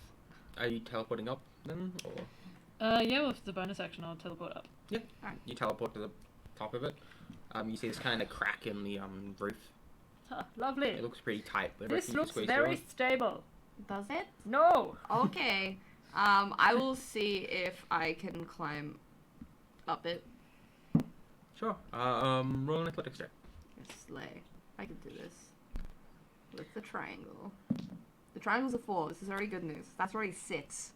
Are you teleporting up then, or Yeah, with the bonus action, I'll teleport up. you teleport to the top of it? You see this kind of crack in the roof. Huh, lovely. It looks pretty tight. But This you can looks squeeze very through it. stable. Does it? No! Okay. I will see if I can climb up it. Sure. Roll an athletics check. Slay. I can do this. With the triangle. The triangle's a 4. This is already good news. That's already 6.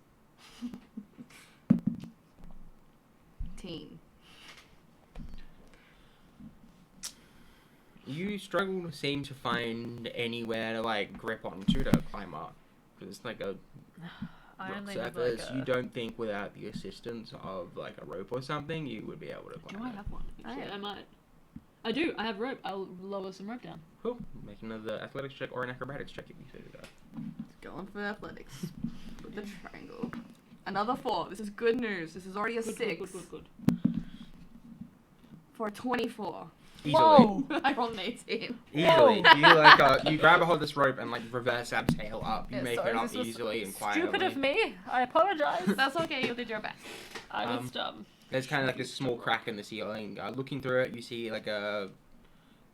Teen. You struggle to seem to find anywhere to like grip onto to climb up. Because it's like a I rock only have surface. like a... You don't think without the assistance of like a rope or something you would be able to Do climb I it. have one? Actually, Alright. I might. I do. I have rope. I'll lower some rope down. Cool. Make another athletics check or an acrobatics check if you figure it out. Going for athletics. With the triangle. Another 4. This is good news. This is already a Good, 6. good. For 24. Easily. Whoa! I rolled an 18. Easily. You like you grab a hold of this rope and like reverse abseil up. You Yeah, make sorry, it up this was easily and quietly. Stupid of me. I apologize. That's okay. You did your best. I was Um, dumb. There's kind of like this small crack in the ceiling. Looking through it, you see like a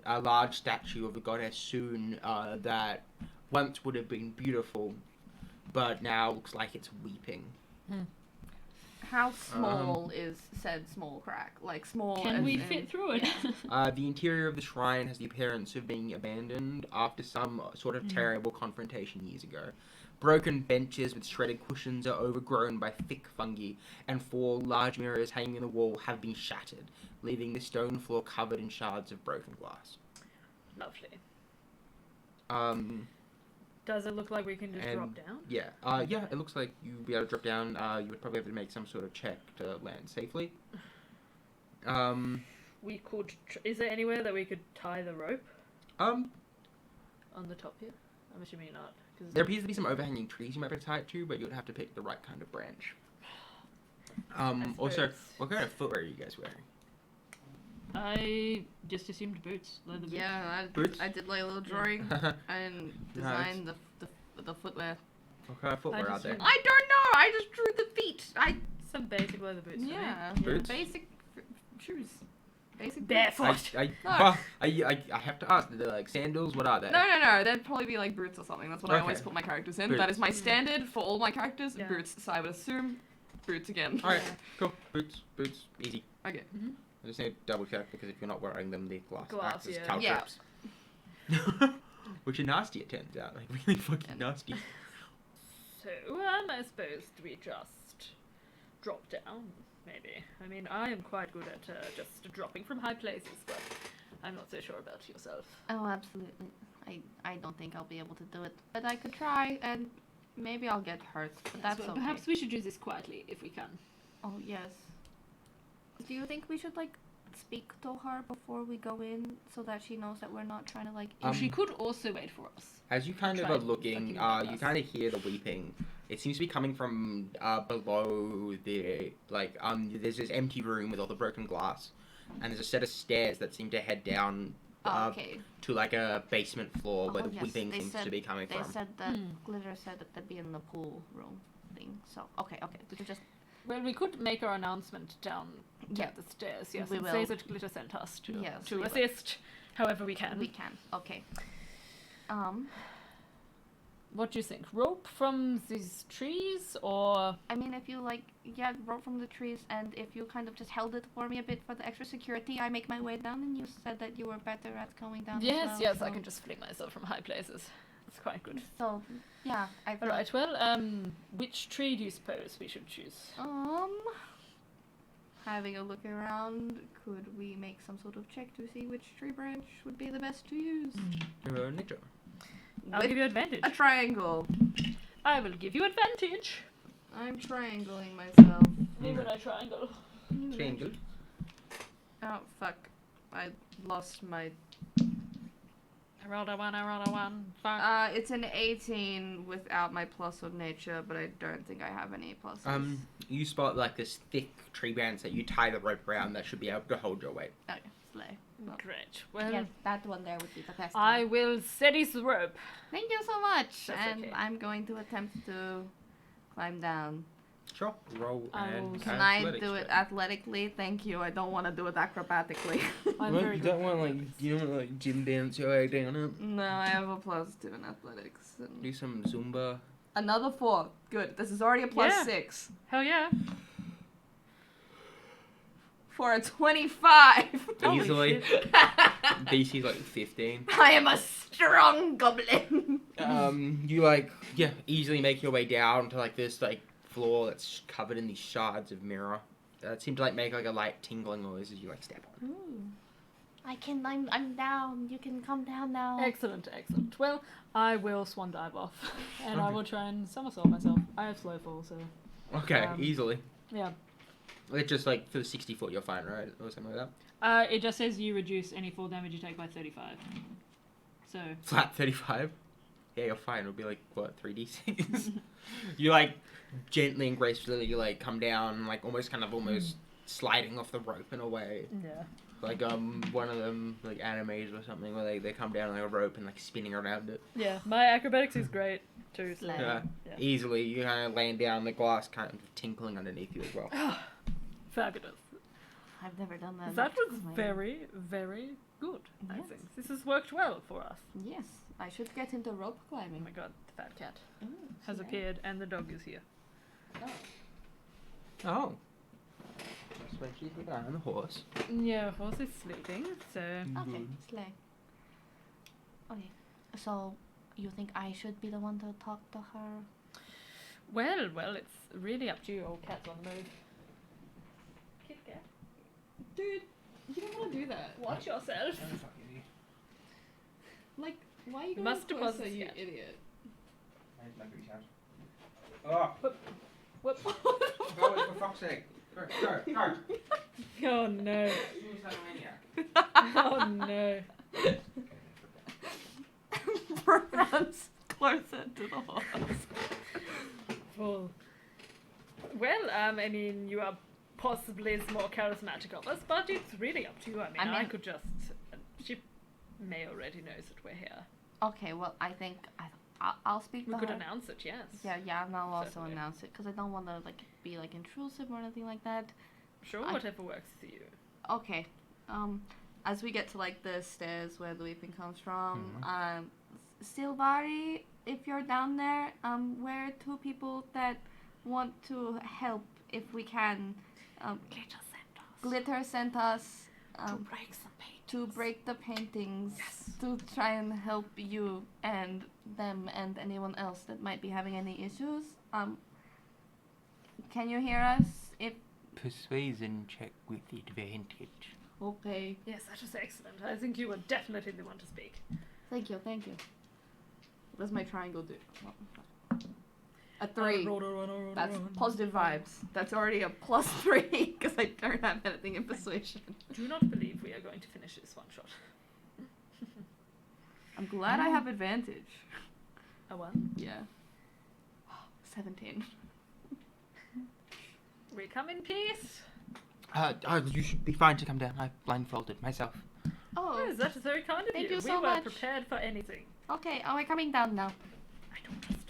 large statue of the goddess Soon that once would have been beautiful, but now looks like it's weeping. How small is said small crack? Like small. Can as we in- fit through it? The interior of the shrine has the appearance of being abandoned after some sort of terrible confrontation years ago. Broken benches with shredded cushions are overgrown by thick fungi, and 4 large mirrors hanging in the wall have been shattered, leaving the stone floor covered in shards of broken glass. Lovely. Um, Does it look like we can just And- drop down? yeah, yeah, it looks like you'd be able to drop down. You would probably have to make some sort of check to land safely. We could... is there anywhere that we could tie the rope Um, on the top here? I'm assuming not. 'Cause there appears to be some overhanging trees you might be able to tie it to, but you would have to pick the right kind of branch. Also, suppose- what kind of footwear are you guys wearing? I just assumed boots. Leather boots. Yeah, Boots? I did like a little drawing and designed the footwear. What kind of footwear I are just there? assumed- I don't know. I just drew the feet. some basic leather boots. for me. Yeah. Boots? Basic shoes. Basic Barefoot. I have to ask, are they like sandals? What are they? No. That'd probably be like boots or something. That's what I Okay. always put my characters in. Boots. That is my standard for all my characters. Yeah. Boots. So I would assume boots again. Alright, Yeah. cool. Boots, easy. Okay. I just need to double check because if you're not wearing them, the glass Glass, acts as yeah. caltrops. Which are nasty, it turns out. Like, really fucking nasty. So, I suppose we just drop down, maybe. I mean, I am quite good at just dropping from high places, but I'm not so sure about yourself. Oh, absolutely. I don't think I'll be able to do it, but I could try, and maybe I'll get hurt. But that's well, okay. perhaps we should do this quietly if we can. Oh yes. Do you think we should like speak to her before we go in, so that she knows that we're not trying to like? She could also wait for us. As you kind of Try are looking, fucking you kind of hear the weeping. It seems to be coming from below the, like, there's this empty room with all the broken glass, and there's a set of stairs that seem to head down Okay. to, like, a basement floor where Oh, the yes, weeping they seems said- to be coming They from. said that Glitter said that they'd be in the pool room thing. So okay, we could just Well, we could make our announcement down Yeah. the stairs, yes, We and will. say that Glitter sent us to, Yes, to we will. assist however we can. we can. Okay. What do you think? Rope from these trees, or I mean, if you like, yeah, rope from the trees, and if you kind of just held it for me a bit for the extra security, I make my way down, and you said that you were better at going down. yes, as well, yes, so. I can just fling myself from high places. It's quite good. So, yeah, I All right. Well, which tree do you suppose we should choose? Having a look around, could we make some sort of check to see which tree branch would be the best to use? Nature. I'll With give you advantage. a triangle. I will give you advantage. I'm triangling myself. Me when I triangle. Triangle. Oh, fuck. I lost my... I rolled a one. Fuck. It's an 18 without my plus of nature, but I don't think I have any pluses. You spot, like, this thick tree branch that you tie the rope around that should be able to hold your weight. Okay, slay. Well, Great. Well, yes, that one there would be the best I one. will steady the rope. Thank you so much. That's and okay. I'm going to attempt to climb down. Sure. Roll I and will- Can I athletics do it check. athletically? Thank you. I don't want to do it acrobatically. I'm Well, very you good. don't want to like gym dance your way down it. No, I have a +2 in athletics. And Do some Zumba. another 4. Good. This is already a Yeah. +6. Hell yeah. For a 25. Holy Easily. shit. DC's like 15. I am a strong goblin. You like easily make your way down to like this like floor that's covered in these shards of mirror. That seem to like make like a light tingling noise as you like step on. I'm down. You can come down now. Excellent. Well, I will swan dive off, and I Okay. will try and somersault myself. I have slow fall, so Okay, Um, easily. yeah. It's just like for the 60 foot you're fine, right? Or something like that. It just says you reduce any fall damage you take by 35. So Flat 35. Yeah, you're fine. It'll be like what 3d6. You like gently and gracefully you like come down, like almost sliding off the rope in a way. Yeah. Like one of them like animes or something where they come down like a rope and like spinning around it. Yeah. My acrobatics is great too. So. Slay. Yeah. Yeah. Easily you kind of land down, the glass kind of tinkling underneath you as well. Fabulous. I've never done that. That was Oh my God. very, very good. I Yes. think this has worked well for us. Yes, I should get into rope Oh climbing. my god, the fat cat Ooh, has see appeared, and the dog is here. Oh. That's when she's looking on the horse. Yeah, horse is sleeping, so that. Okay, slay. Okay, so you think I should be the one to talk to her? well, it's really up to you. Old cat's on the move. Kit cat, Dude, you don't want to do that. watch yourself. Like, why are you going must closer, deposit you idiot? Oh, What? go for fuck's sake. Go. Oh no! Who's that maniac? Oh no! Runs closer to the horse. Full. Well, I mean, you are possibly the more charismatic of us, but it's really up to you. I I mean, I mean- could just. She may already knows that we're here. Okay, well, I think I'll speak to We could her. announce it, yes. Yeah, and I'll also Certainly. announce it because I don't want to like be like intrusive or anything like that. Sure, I- whatever works for you. Okay, as we get to like the stairs where the weeping comes from, Silvari, if you're down there, we're two people that want to help if we can. Glitter sent us break some paint. to break the paintings, to try and help you and them and anyone else that might be having any issues. Can you hear us? Persuasion check with advantage. Okay. Yes, that is excellent. I think you are definitely the one to speak. Thank you. What does my triangle do? A 3. That's positive vibes. That's already a +3 because I don't have anything in persuasion. Do not believe we are going to finish this one shot. I'm glad I have advantage. A 1. Yeah. 17. We come in peace. You should be fine to come down. I blindfolded myself. Oh, Yes, that is very kind of Thank you. you We so were much. prepared for anything. okay. Oh, we're coming down now. I don't trust.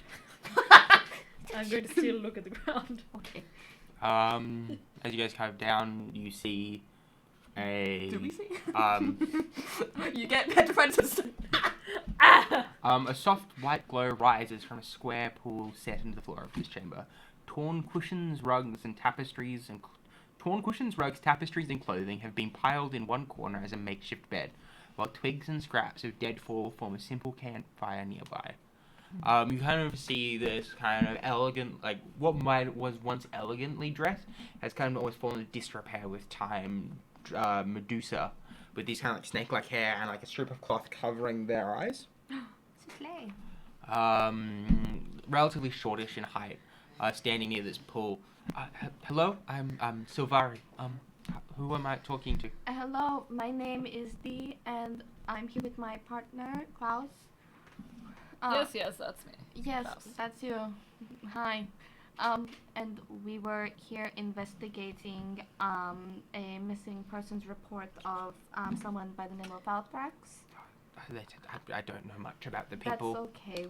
I'm going to still look at the ground. Okay. As you guys come down, you see a Do we see? you you get petrified to a soft white glow rises from a square pool set into the floor of this chamber. Torn cushions, rugs, and tapestries and clothing have been piled in one corner as a makeshift bed, while twigs and scraps of deadfall form a simple campfire nearby. You kind of see this kind of elegant, like what was once elegantly dressed, has kind of almost fallen into disrepair with time. Medusa, with these kind of like snake-like hair and like a strip of cloth covering their eyes. Souffle. Relatively shortish in height, standing near this pool. Hello, I'm Silvari. Who am I talking to? Hello, my name is Dee, and I'm here with my partner, Klaus. Yes, that's me. Yes, Klaus. that's you. Hi. And we were here investigating a missing persons report of someone by the name of Valthrax. I don't know much about the people. That's okay.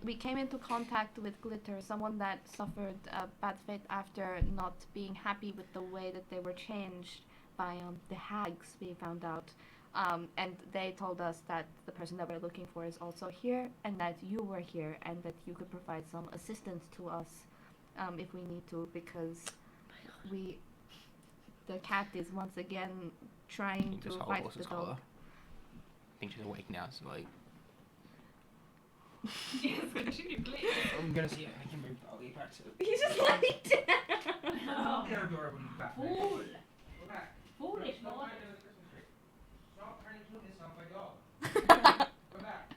We came into contact with Glitter, someone that suffered a bad fate after not being happy with the way that they were changed by the hags, we found out. And they told us that the person that we're looking for is also here, and that you were here, and that you could provide some assistance to us if we need to, because the cat is once again trying to fight the dog. I think she's awake now, so like. Yes, continue, please. I'm gonna see if I can move Ollie back to. He's just lying down. No. Fool! Foolish boy. Stop trying to kill yourself, my dog. Go back.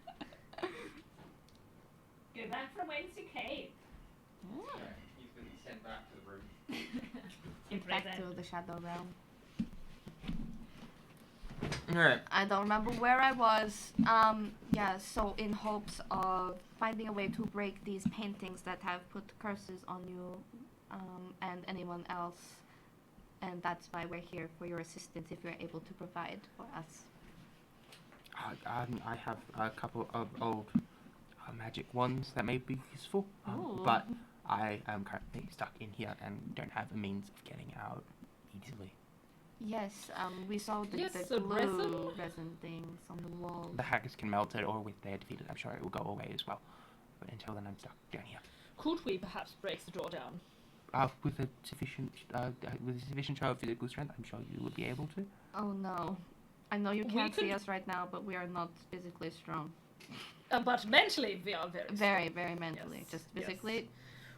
Go back from whence you came. He's been sent back to the room. Back to the shadow realm. Alright. I don't remember where I was. Yeah, so in hopes of finding a way to break these paintings that have put curses on you and anyone else. And that's why we're here, for your assistance if you're able to provide for us. I have a couple of old magic wands that may be useful, Ooh. but I am currently stuck in here and don't have a means of getting out easily. Yes, we saw the Yes, glue the resin things on the wall. The hackers can melt it, or if they're defeated, I'm sure it will go away as well. But until then, I'm stuck down here. Could we perhaps break the door down? With a sufficient show of physical strength, I'm sure you would be able to. Oh no. I know you We can't see could- us right now, but we are not physically strong. But mentally, we are very strong. Very, very mentally. Yes, Just yes. physically.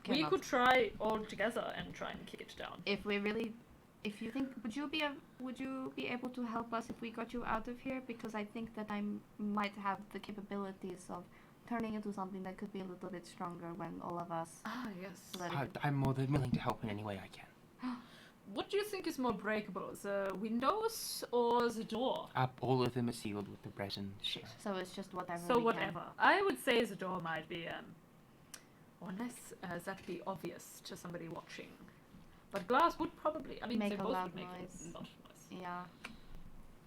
We cannot. could try all together and try and kick it down. If we really, if you think, would you be able to help us if we got you out of here? Because I think that I might have the capabilities of turning into something that could be a little bit stronger when all of us. Ah, yes. let it- I'm more than willing to help in any way I can. What do you think is more breakable, the windows or the door? All of them are sealed with the resin. So. So it's just whatever. So we whatever. I would say the door might be, unless that be obvious to somebody watching. But glass would probably, I mean, Make they a both loud would make noise. a lot of noise. Can. Yeah.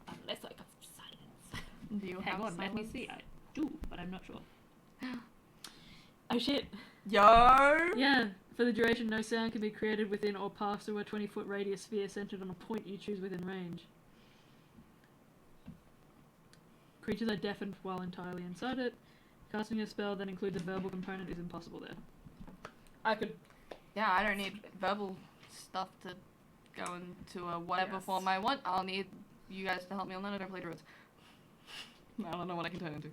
Unless I got silence. Do you Hang have on, let me silence? see. I do, but I'm not sure. Oh shit. Yo. Yeah, for the duration, no sound can be created within or passed through a 20-foot radius sphere centered on a point you choose within range. Creatures are deafened while entirely inside it. Casting a spell that includes a verbal component is impossible there. I could. Yeah, I don't need verbal stuff to go into whatever Yes. form I want. I'll need you guys to help me on that. I don't play druids. I don't know what I can turn into.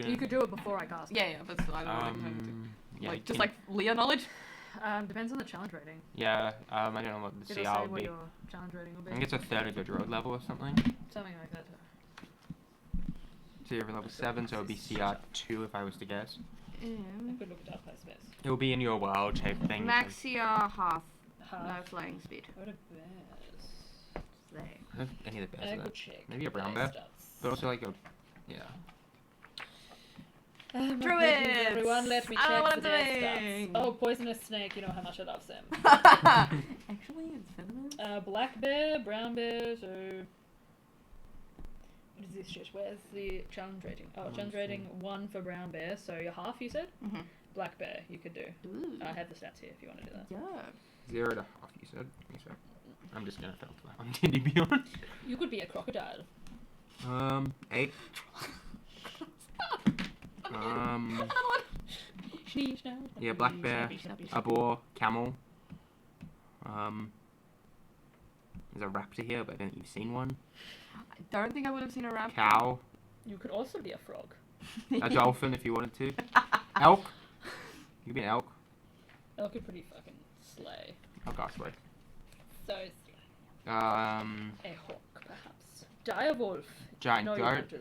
You could do it before I cast. Yeah, but still, I don't know what I can turn into. Yeah, Like, you just can- like Leo knowledge? Depends on the challenge rating. Yeah, I don't know what the It'll CR say would what be. your challenge rating will I be. think it's a third of your road level or something. Something like that. So you're level 7, so it would be CR 2 if I was to guess. I could look it up, I suppose. It will be in your world type thing. Max CR half. No Half. flying speed. What a bears. There. I don't think any of the best I of could that. check. Maybe a brown their bear, stats. but also like a yeah. My Druids! goodness, everyone, let me I don't know what check I'm their stats. doing. Oh, poisonous snake, you know how much I love them. Actually, it's venomous. Black bear, brown bear, so... What is this shit? Where's the challenge rating? Oh, challenge rating 1 for brown bear, so you're half, you said? Mhm. Black bear, you could do. Ooh. I have the stats here if you want to do that. Yeah. 0 to half, you said. I'm just gonna fail to that one. To be honest. You could be a crocodile. 8. Yeah, black bear, a boar, camel. There's a raptor here, but I don't think you've seen one. I don't think I would have seen a raptor. Cow, You could also be a frog. a dolphin if you wanted to. Elk. You could be an elk. Elk could pretty fucking slay. Elk osprey. So, Um, a hawk, perhaps. Direwolf. giant No, you goat. can't do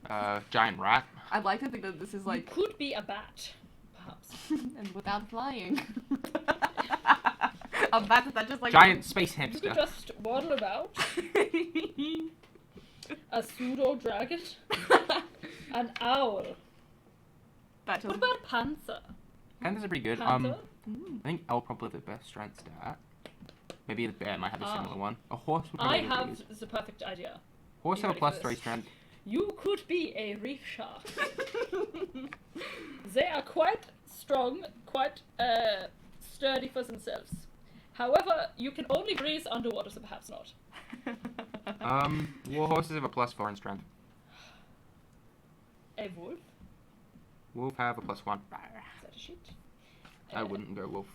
that. Giant rat. I'd like to think that this is like You could be a bat, perhaps. and without flying. A bat that just like Giant space You could hamster. just waddle about. A pseudo dragon. An owl. That What just about panther? Panthers are pretty good. Panther? I think elk probably have the best strength stat. Maybe the bear might have a Ah. similar one. A horse would I probably be have good. the perfect idea. Horse you have a ready for plus this? 3 strength. You could be a reef shark. They are quite strong, quite sturdy for themselves. However, you can only breathe underwater, so perhaps not. War horses have a plus 4 in strength. A wolf? Wolf have a plus 1. Is that a shit? I wouldn't go wolf.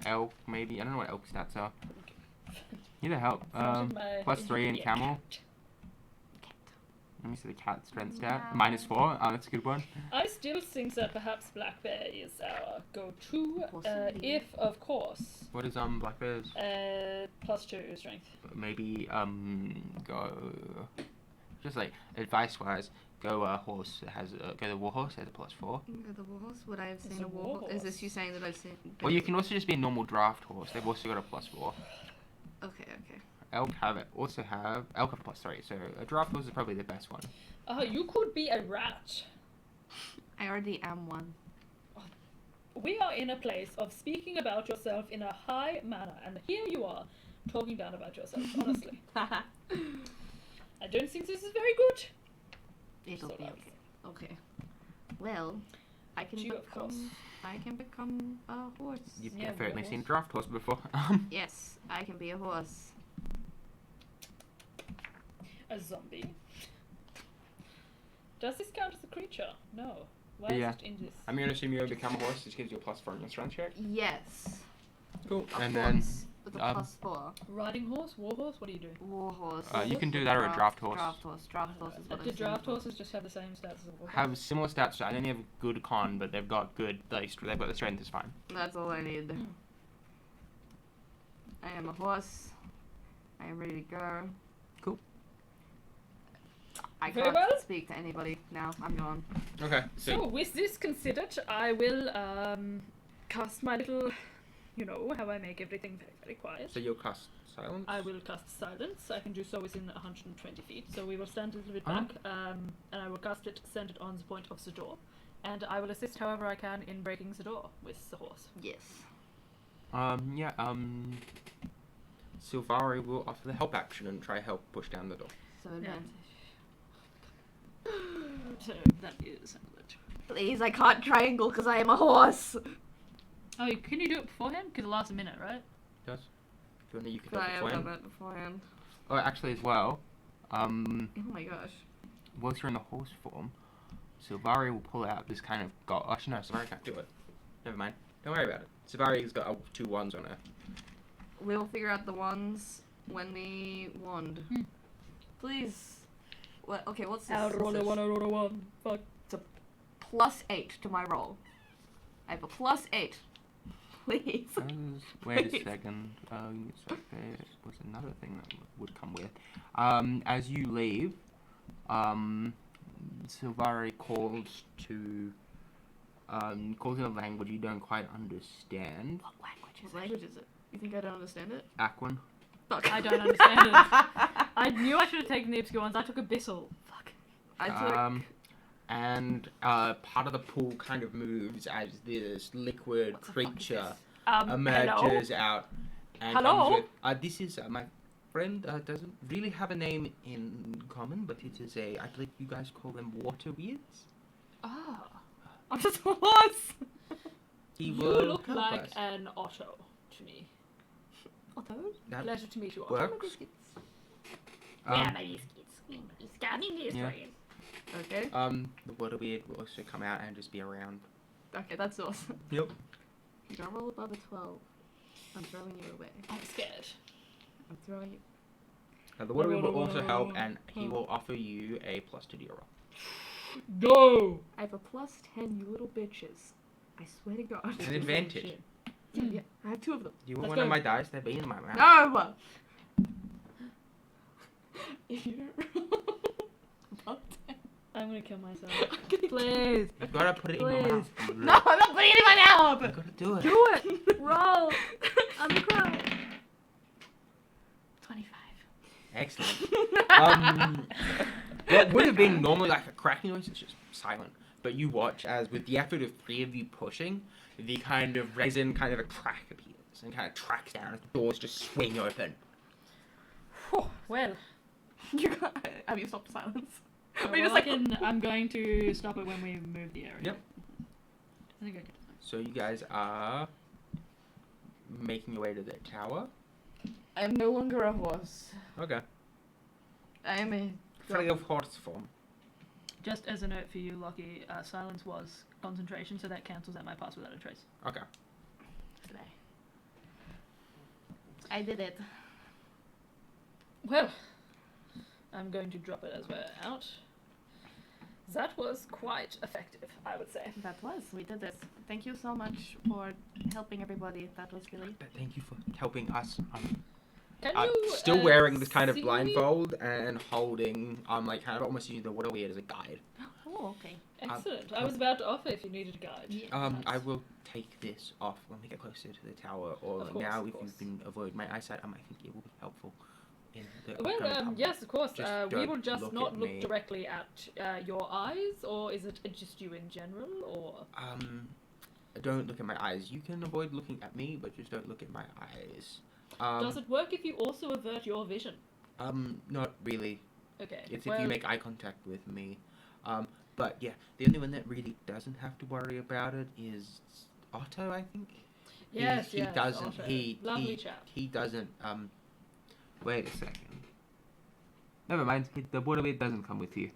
Elk maybe. I don't know what elk stats are. Need a help. Plus 3 in camel. Let me see the cat strength stat. Wow. -4. Oh, that's a good one. I still think that perhaps black bear is our go-to, Possibly. if, of course, What is black bears? plus 2 strength. Maybe go just like advice wise, go horse has go the war horse has a plus 4. The warhorse? Would I have It's seen a a warhorse? Is this warhorse. you saying that I've seen? Or you can also just be a normal draft horse. They've also got a plus 4. Okay. Elk have elk have a plus 3. So a draft horse is probably the best one. You could be a rat. I already am one. We are in a place of speaking about yourself in a high manner, and here you are, talking down about yourself, honestly. I don't think this is very good. It'll So be that's- okay. Okay. Well, I can You, of course. become. I can become a horse. You've Yeah, definitely war seen horse. draft horse before. Yes, I can be a horse. A zombie. Does this count as a creature? No. Why Yeah. is it in this? I'm gonna assume you become a horse. This gives you a plus 4 in your strength check. Yes. Cool. A And horse with a um, plus 4. Riding horse? War horse? What do you do? Warhorse. you can do that or a draft horse. Draft horse. Draft horse is what Do I've draft seen. horses just have the same stats as a war horse? have similar stats. I don't have good con, but they've got good. They've got the strength is fine. That's all I need. I am a horse. I am ready to go. Cool. I Very can't well. speak to anybody now. I'm gone. Okay. So, with this considered, I will cast my little, you know, how I make everything very, very quiet. So you'll cast silence. I will cast silence. I can do so within 120 feet. So we will stand a little bit Uh-huh. back, and I will cast it centered on the point of the door. And I will assist however I can in breaking the door with the horse. Yes. Silvari will offer the help action and try help push down the door. So Yeah. advantage. So that is good. Please, I can't triangle because I am a horse. Oh, can you do it beforehand? Because it lasts a minute, right? Does? If you want to, you can Could do I it have done beforehand. that beforehand? Oh, actually, as well. Oh my gosh. Whilst you're in the horse form, Silvari will pull out this kind of Actually, no, Silvari can't do it. Never mind. Don't worry about it. Silvari's got 2 wands on her. We'll figure out the ones when we wand. Hmm. Please. What? Okay, what's this? I'll roll What's a this? one, I'll roll a one. Fuck. +8 to my roll. I have a +8. Please. Wait a second. There was another thing that would come with. As you leave, Silvari calls in a language you don't quite understand. What language is What language is it? You think I don't understand it? Aquan. Fuck. I don't understand it. I knew I should have taken the obscure ones. I took Abyssal. Fuck. I took. And part of the pool kind of moves as this liquid What the fuck is creature this? emerges out. And Hello? comes with, this is my friend. Doesn't really have a name in common, but it is I believe you guys call them water weirds. Ah. I'm just a horse. He You will look help like us. an Otto to me. Otto? That Pleasure to meet you, Otto. works. Yeah, Um, my biscuits. He's coming this Yeah. way. Okay. the water weird will also come out and just be around. Okay, that's awesome. Yep. You don't roll above a 12. I'm throwing you away. I'm scared. I'm throwing you. The water weird will also help, and he will offer you a +2 to your roll. Go! I have a +10, you little bitches. I swear to God. It's an advantage. Yeah, I have 2 of them. Do you want Let's one of go. my dice? They're being in my mouth. No! If you don't roll above 10. I'm gonna kill myself. Please. Please. You gotta put it in your mouth. No, I'm not putting it in my You mouth! gotta do it. Do it! Roll! I'm crying. 25. Excellent. What would have been normally like a cracking noise is just silent. But you watch as, with the effort of 3 of you pushing, the kind of resin kind of a crack appears and kind of tracks down as the doors just swing open. Well, You got. Have you stopped silence? well, We just like. I'm going to stop it when we move the area. Yep. I think I can. So you guys are making your way to the tower. I am no longer a horse. Okay. I am a. Free of horse form. Just as a note for you, Lockie, silence was concentration, so that cancels out my pass without a trace. Okay. I did it. Well, I'm going to drop it as we're out. That was quite effective, I would say. That was. We did it. Thank you so much for helping everybody. That was really. Thank you for helping us. Can I'm you still wearing this kind of see me? blindfold and holding, like kind of almost using the water weird as a guide. Oh, okay. Excellent. I was about to offer if you needed a guide. I will take this off when we get closer to the tower, or Of course, now of if course. you can avoid my eyesight, I think it will be helpful. In the Well, upcoming combat. yes, of course. Just We don't will just look not at look me. directly at your eyes, or is it just you in general, or? Don't look at my eyes. You can avoid looking at me, but just don't look at my eyes. Does it work if you also avert your vision? Not really. Okay. It's well, if you make eye contact with me. But yeah, the only one that really doesn't have to worry about it is Otto, I think. Yes, he yes, doesn't. Otto. Lovely chap. He doesn't. Wait a second. Never mind. The water weird doesn't come with you.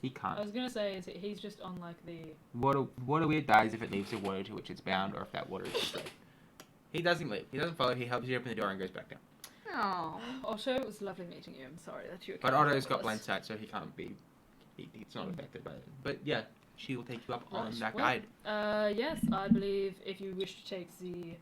He I can't. was gonna say he's just on like the. Water weird dies if it leaves the water to which it's bound, or if that water is destroyed. He doesn't leave. He doesn't follow. He helps you open the door and goes back down. Oh. Otto, it was lovely meeting you. I'm sorry that you. But can't Otto's help got us. blind sight, so he can't be. He's not affected by it. But yeah, she will take you up on Right, that well, guide. Yes, I believe if you wish to take the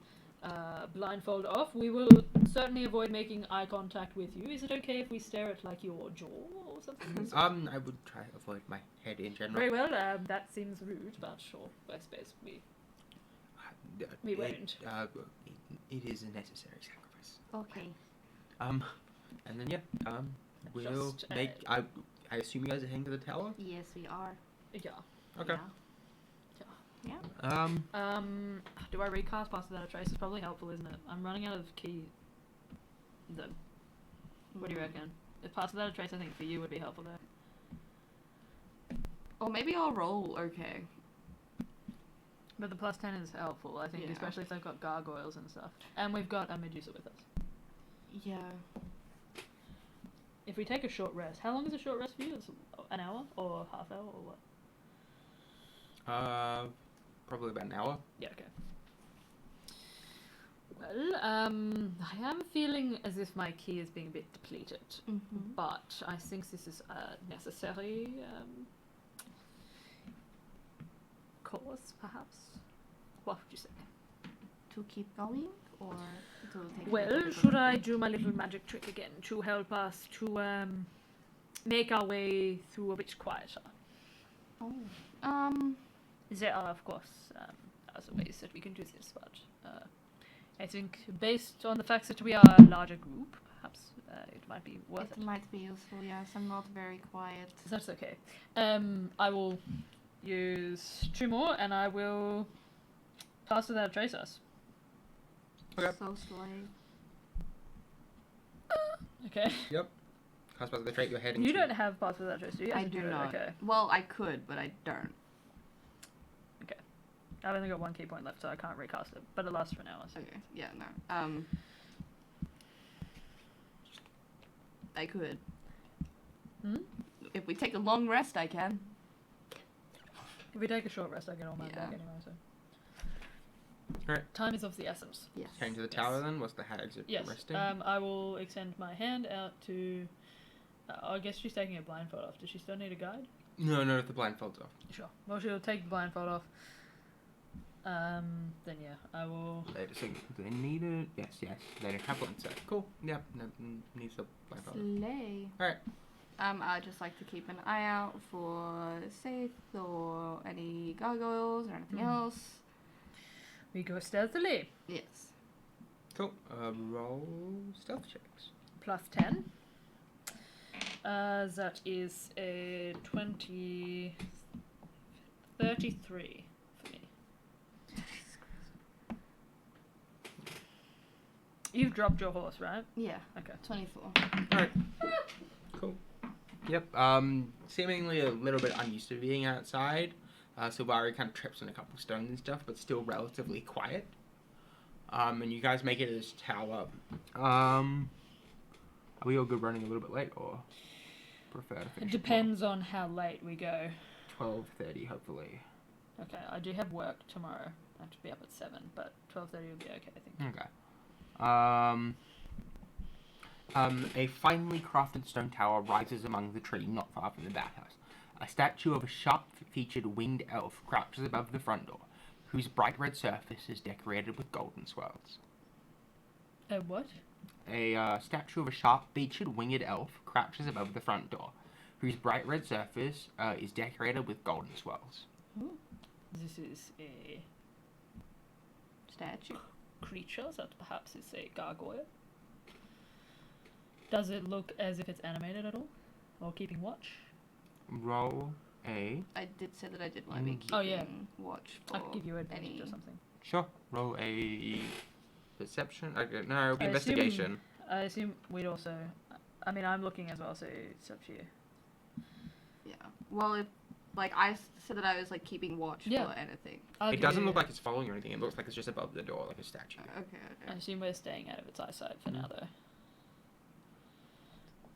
blindfold off, we will certainly avoid making eye contact with you. Is it okay if we stare at like your jaw or something? I would try to avoid my head in general. Very well. That seems rude, but sure. I suppose we. We won't. It is a necessary sacrifice. Okay. And then yeah, we'll Just, make. I assume you guys are heading to the tower. Yes, we are. Yeah. Okay. Yeah. Do I recast Pass Without a Trace? It's probably helpful, isn't it? I'm running out of key. What do you reckon? If Pass Without a Trace, I think for you would be helpful there. Or maybe I'll roll okay. But the +10 is helpful, I think, Yeah. especially if they've got gargoyles and stuff. And we've got a Medusa with us. Yeah. If we take a short rest, how long is a short rest for you? It's an hour or half hour or what? Probably about an hour. Yeah, okay. Well, I am feeling as if my key is being a bit depleted, Mm-hmm. but I think this is a necessary course, perhaps. What would you say? to keep going, or to take? Well, should I do my little magic trick again to help us to make our way through a bit quieter? Oh. There are, of course, other ways that we can do this, but I think based on the fact that we are a larger group, perhaps it might be worth it. It might be useful. Yes, I'm not very quiet. That's okay. I will use 2 more, and I will pass without trace us. Okay. So slay. Okay. Cast by the trait you're heading You to. don't have pass without trace, do you? I Yes, you do not. Okay. Well, I could, but I don't. I've only got 1 key point left, so I can't recast it, but it lasts for an hour. So. Okay. Yeah. No. I could. Hmm? If we take a long rest, I can. If we take a short rest, I get all my Yeah. back anyway. So. Alright. Time is of the essence. Yes. Heading to the tower then? What's the hags of Yes. resting? I will extend my hand out to. I guess she's taking a blindfold off. Does she still need a guide? No, if the blindfold's off. Sure. Well, she'll take the blindfold off. Then yeah, I will. Later, so they need it. Yes. Later, couple inside. Cool. Yep. No, needs the blindfold. Slay. Alright. I just like to keep an eye out for Saith or any gargoyles or anything else. We go stealthily. Yes. Cool. Roll stealth checks. Plus 10. That is a 20. 33 for me. You've dropped your horse, right? Yeah. Okay. 24. Alright. Cool. Yep. Seemingly a little bit unused to being outside. Silvari kind of trips on a couple stones and stuff, but still relatively quiet. And you guys make it to this tower. Are we all good running a little bit late, or prefer to It finish? depends on how late we go. 12:30, hopefully. Okay, I do have work tomorrow. I have to be up at 7, but 12:30 will be okay, I think. Okay. A finely crafted stone tower rises among the tree not far from the bathhouse. A statue of a sharp-featured winged elf crouches above the front door, whose bright red surface is decorated with golden swirls. What? A statue of a sharp-featured winged elf crouches above the front door, whose bright red surface is decorated with golden swirls. This is a Statue. creature that perhaps is a gargoyle. Does it look as if it's animated at all? Or keeping watch? Roll a... I did say that I did want to be keeping Oh, yeah. watch for I could give you advantage any... or something. Sure. Roll a... Perception? Okay, no, it'll be I investigation. I assume we'd also... I mean, I'm looking as well, so it's up to you. Yeah. Well, if... Like, I said that I was, like, keeping watch Yeah. for anything. I'll It give doesn't you- look like it's following or anything. It looks like it's just above the door, like a statue. Okay. I assume we're staying out of its eyesight for now, though.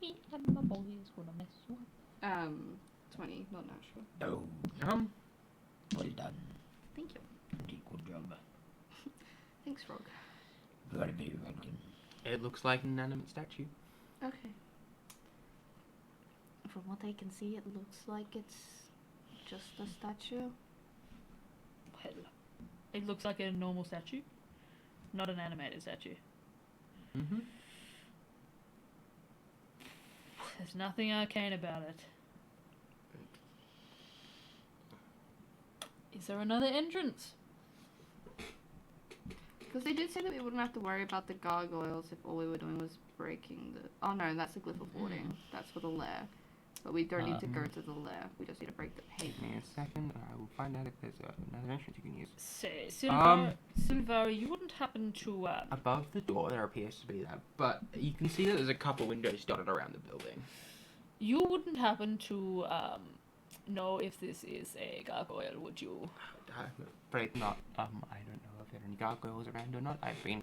Me and my boys gonna mess you up. 20, not natural. No. Well done. Thank you. Good job. Thanks, Frog. Very, very welcome. It looks like an inanimate statue. Okay. From what I can see, it looks like it's just a statue. Well, it looks like a normal statue, not an animated statue. Mm-hmm. There's nothing arcane about it. Is there another entrance? Because they did say that we wouldn't have to worry about the gargoyles if all we were doing was breaking the... Oh no, that's the glyph of warding. That's for the lair. But we don't need to go to the lair. We just need to break the pavement. Give me a second. I will find out if there's another entrance you can use. Say, Um, Silvari, you wouldn't happen to, Above the door, there appears to be that, but you can see that there's a couple windows dotted around the building. you wouldn't happen to, know if this is a gargoyle, would you? I'm afraid not. I don't know if there are any gargoyles around or not. I've been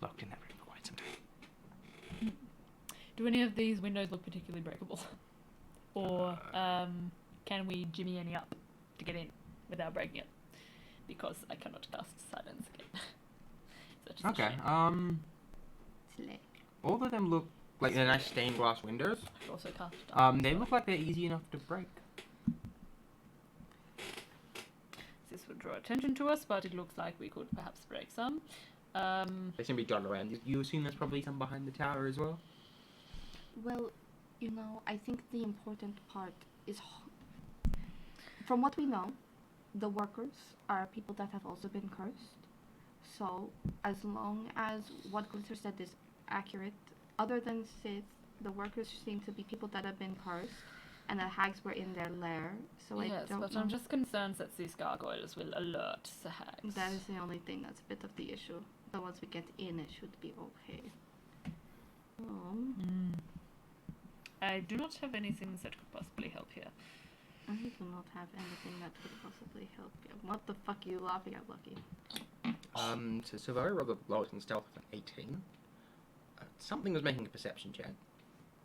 locked in that room for quite some time. Do any of these windows look particularly breakable? Or, can we jimmy any up to get in without breaking it? Because I cannot cast silence again. Such is a Okay. shame. Slay. All of them look like they're nice stained glass windows. I could also cast They look like they're easy enough to break. This would draw attention to us, but it looks like we could perhaps break some. They seem to be dotted around. You assume there's probably some behind the tower as well? Well, you know, I think the important part is, from what we know, the workers are people that have also been cursed. So, as long as what Glitter said is accurate, other than Sith, the workers seem to be people that have been cursed, and the hags were in their lair. So I Yes, don't but know. I'm just concerned that these gargoyles will alert the hags. That is the only thing that's a bit of the issue. But once we get in, it should be okay. I do not have anything that could possibly help here. I do not have anything that could possibly help you. What the fuck are you laughing at, Lucky? So Silvari rolled the lowest in stealth of 18. Something was making a perception check,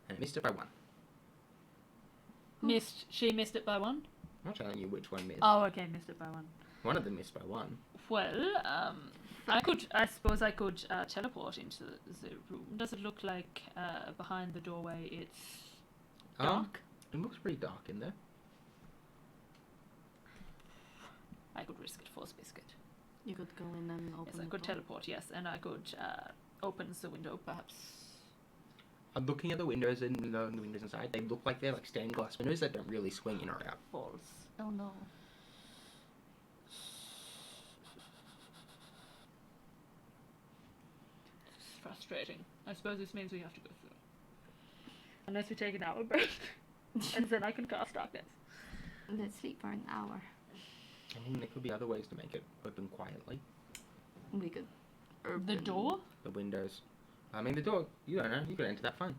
and it missed it by 1. She missed it by 1? I'm not telling you which one missed. Oh, okay, missed it by 1. One of them missed by 1. Well, I suppose I could teleport into the room. Does it look like behind the doorway it's dark? It looks pretty dark in there. I could risk it for a biscuit. You could go in and open Yes, I the could door. teleport, yes, and I could open the window, perhaps. I'm looking at the windows and the windows inside. They look like they're like stained glass windows that don't really swing in or out. Balls. Oh no. It's frustrating. I suppose this means we have to go through. Unless we take an hour break, and then I can cast darkness. Let's sleep for an hour. I mean, there could be other ways to make it open quietly. We could. The door? The windows. I mean, the door, you don't know. You could enter that fine.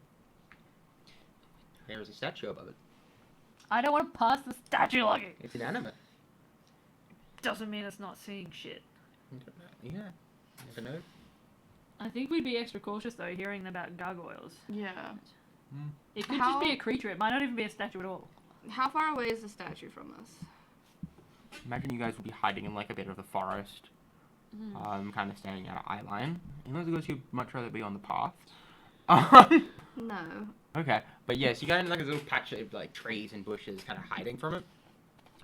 There is a statue above it. I don't want to pass the statue logging. It's inanimate. Doesn't mean it's not seeing shit. You don't know. Yeah. You never know. I think we'd be extra cautious though, hearing about gargoyles. Yeah. It could How- just be a creature. It might not even be a statue at all. How far away is the statue from us? Imagine you guys would be hiding in like a bit of the forest. Kind of standing at an eye line. In those words, you'd much rather be on the path. No. Okay, but yes, you got in like a little patch of like trees and bushes, kind of hiding from it.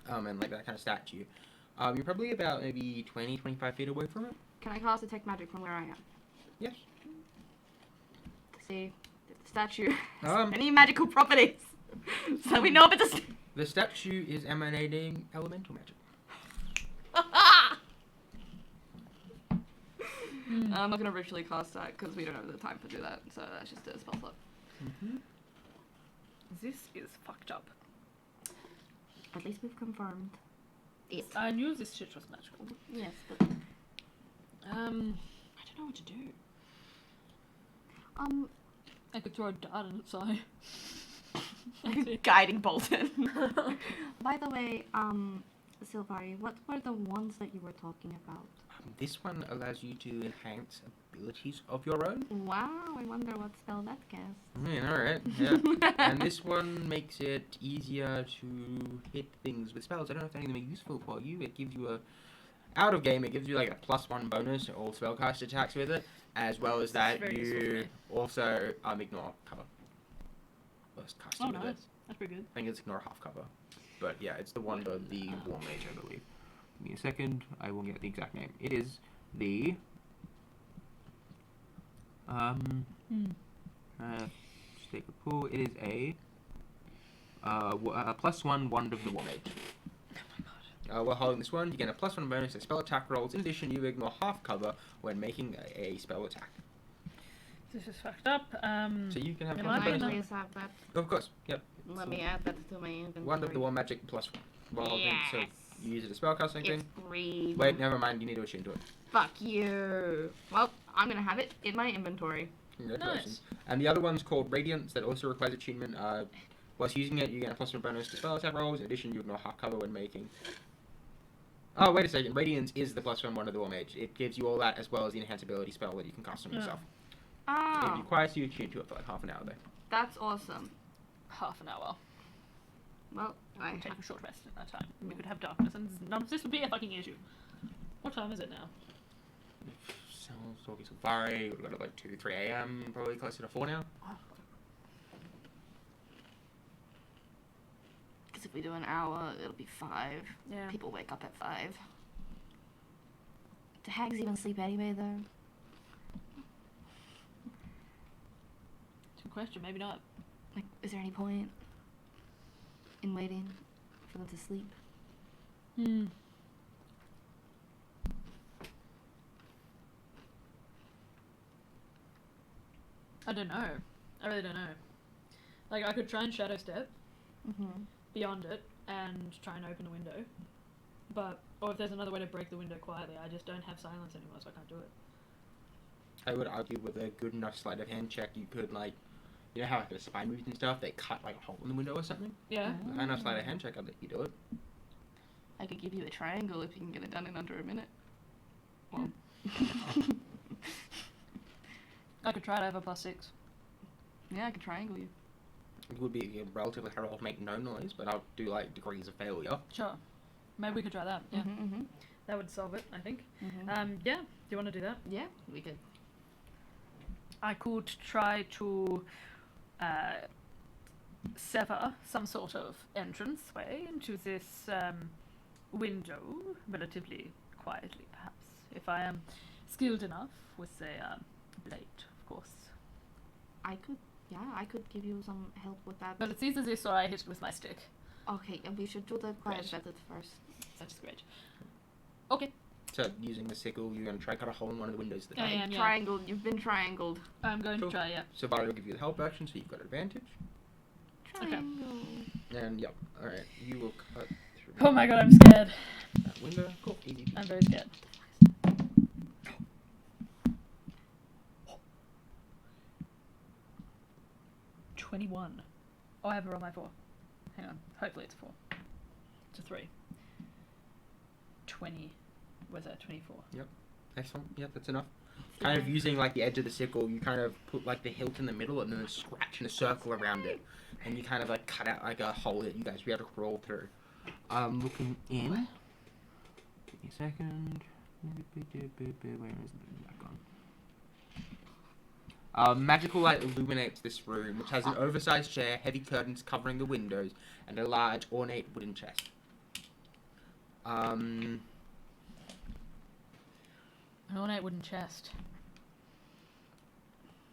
And like that kind of statue. You're probably about maybe 20, 25 feet away from it. Can I cast detect magic from where I am? Yes. To see if the statue has Um, any magical properties. So we know if it's a The statue is emanating elemental magic. I'm not gonna ritually cast that because we don't have the time to do that. So that's just a spell slot. This is fucked up. At least we've confirmed it. I knew this shit was magical. Yes, but I don't know what to do. I could throw a dart in its eye. guiding Bolton. By the way, Silvari, what were the ones that you were talking about? This one allows you to enhance abilities of your own. Wow, I wonder what spell that casts. Yeah, alright, yeah. And this one makes it easier to hit things with spells. I don't know if any of them are useful for you. It gives you a... Out of game, it gives you like a +1 bonus to all spellcast attacks with it. As well as that, very useful for you me. also ignore cover. First casting Oh, with nice. it. That's pretty good. I think it's ignore half cover. But yeah, it's the one of the War Mage, I believe. Give me a second, I will get the exact name. It is the... just take a pull. It is a +1 Wand of the War Mage. While holding this one, you get a +1 bonus to spell attack rolls. In addition, you ignore half cover when making a spell attack. This is fucked up. So you can have Am half I bonus. gonna- Please have that. Of course, yep. Let me add that to my inventory. Wand of the War Magic +1. While holding, so Yes. you use it as spellcasting It's thing. green. Wait, never mind. You need to attune to it. Fuck you. Well, I'm gonna have it in my inventory. Congratulations. And the other one's called Radiance that also requires attunement. Whilst using it, you get a +1 bonus to spell attack rolls. In addition, you ignore half cover when making. Oh, wait a second. Radiance is the +1 Wand of the War Mage. It gives you all that as well as the enhanceability spell that you can cast on Yeah. yourself. It Oh, requires you to attune to it for like half an hour though. that's awesome. Half an hour. Well, I Take have a short rest in that time. We could have darkness, and none of this would be a fucking issue. What time is it now? Sounds talking to Vari. We've got it like 2, 3 a.m. Probably closer to 4 now. because if we do an hour, it'll be 5. Yeah. People wake up at 5. Do hags even sleep anyway, though? question. Maybe not. Like, is there any point in waiting for them to sleep? I don't know. I really don't know. Like, I could try and shadow step beyond it and try and open the window. But, or if there's another way to break the window quietly, I just don't have silence anymore, so I can't do it. I would argue with a good enough sleight of hand check, you could, like, you know how like the spy movies and stuff, they cut like a hole in the window or something? Yeah. With enough sleight of hand check, I'll let you do it. I could give you a triangle if you can get it done in under a minute. Well. I could try to have a +6. Yeah, I could triangle you. It would be a relatively hard roll to make no noise, but I'll do like degrees of failure. Sure. Maybe we could try that. Yeah. Mm-hmm. That would solve it, I think. Mm-hmm. Yeah. Do you want to do that? Yeah, we could. I could try to sever some sort of entranceway into this window relatively quietly, perhaps. If I am skilled enough with a blade, of course. I could give you some help with that. But it's either this or I hit it with my stick. Okay, and we should do the quiet Great. method first. That is great. Okay. So, using the sickle, you're going to try to cut a hole in one of the windows of the I cave. am, yeah. Triangled. You've been triangled. I'm going Cool. to try, yeah. So, Barry will give you the help action, so you've got advantage. Triangle. And, yep, alright, you will cut through Oh my god, I'm scared. that window. Cool, easy peasy. I'm very scared. $21. Oh, I have a roll my 4. Hang on. Hopefully it's a 4. It's a 3. 20. Was that 24? Excellent, yep, that's enough. Kind of using like the edge of the sickle, you kind of put like the hilt in the middle and then a scratch and a circle around it. And you kind of like cut out like a hole that you guys will be able to crawl through. Looking in. Give me a second. Where is the back on? Magical light illuminates this room, which has an oversized chair, heavy curtains covering the windows, and a large ornate wooden chest. An ornate wooden chest.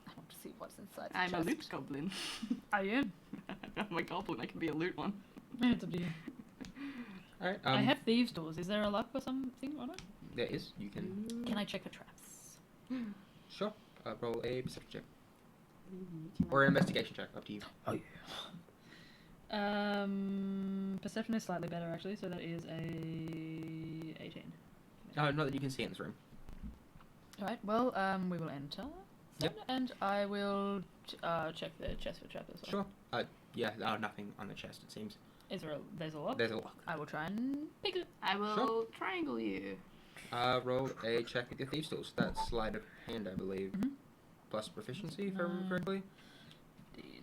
I want to see what's inside the I'm chest. a loot goblin. Are you? I'm a goblin. I can be a loot one. It's up to you. Alright, I have thieves' doors. Is there a lock or something on it? there is. You can Can I check for traps? sure roll a perception check or an investigation check. Up to you. Oh yeah. Perception is slightly better actually, so that is a 18. Not that you can see in this room. Alright, well, we will enter. Yep. And I will check the chest for trap as well. Sure. Yeah. Nothing on the chest. It seems. Is there there's a lock? There's a lock. I will try and pick it. I will triangle you. Roll a check with your thieves tools. That's sleight of hand, I believe. Mhm. Plus proficiency, if I remember correctly. 15.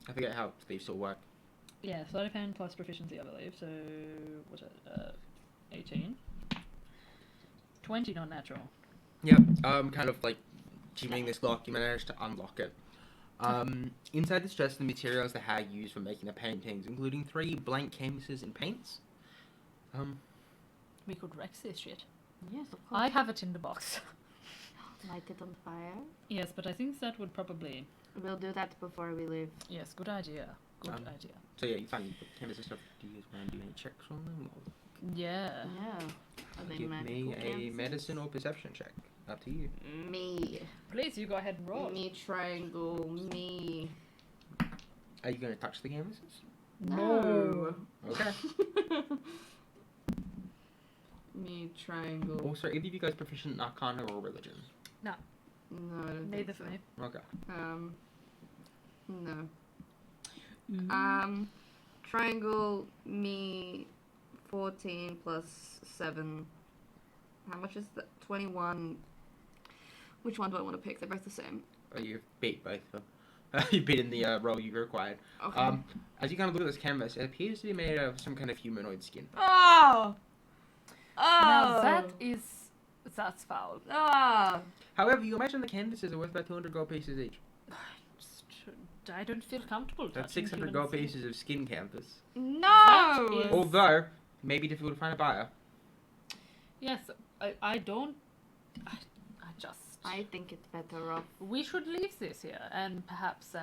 I forget how thieves tools work. Yeah, sleight of hand plus proficiency, I believe. So, what's it? 18. 20 non-natural. Yep. Kind of like achieving this lock, you managed to unlock it. Inside this chest, the materials the hag used for making the paintings, including 3 blank canvases and paints. We could wreck this shit. Yes, of course. I have a tinderbox. Light it on fire. Yes, but I think that would probably... We'll do that before we leave. Yes, good idea. Good Um, idea. So yeah, you find the canvases and stuff. Do you guys want to do any checks on them? Or Yeah. Yeah. Are they give me magical a canvases? medicine or perception check. Up to you. Me. Please, you go ahead and roll. Me triangle. Me. Are you going to touch the canvases? No. Okay. Me triangle. Also, either of you guys proficient in Arcana or Religion? No, I don't Neither think for so. me. Okay. No. Triangle me 14 plus 7. How much is that? 21. Which one do I want to pick? They're both the same. You beat both of them. You beat in the roll you required. Okay. As you kind of look at this canvas, it appears to be made of some kind of humanoid skin. Oh! Oh! Now that's foul. Ah! However, you imagine the canvases are worth about 200 gold pieces each. I don't feel comfortable That's touching 600 human gold skin. pieces of skin canvas. No! That is- Although, maybe difficult to find a buyer. Yes, I don't... I just I think it's better off. We should leave this here and perhaps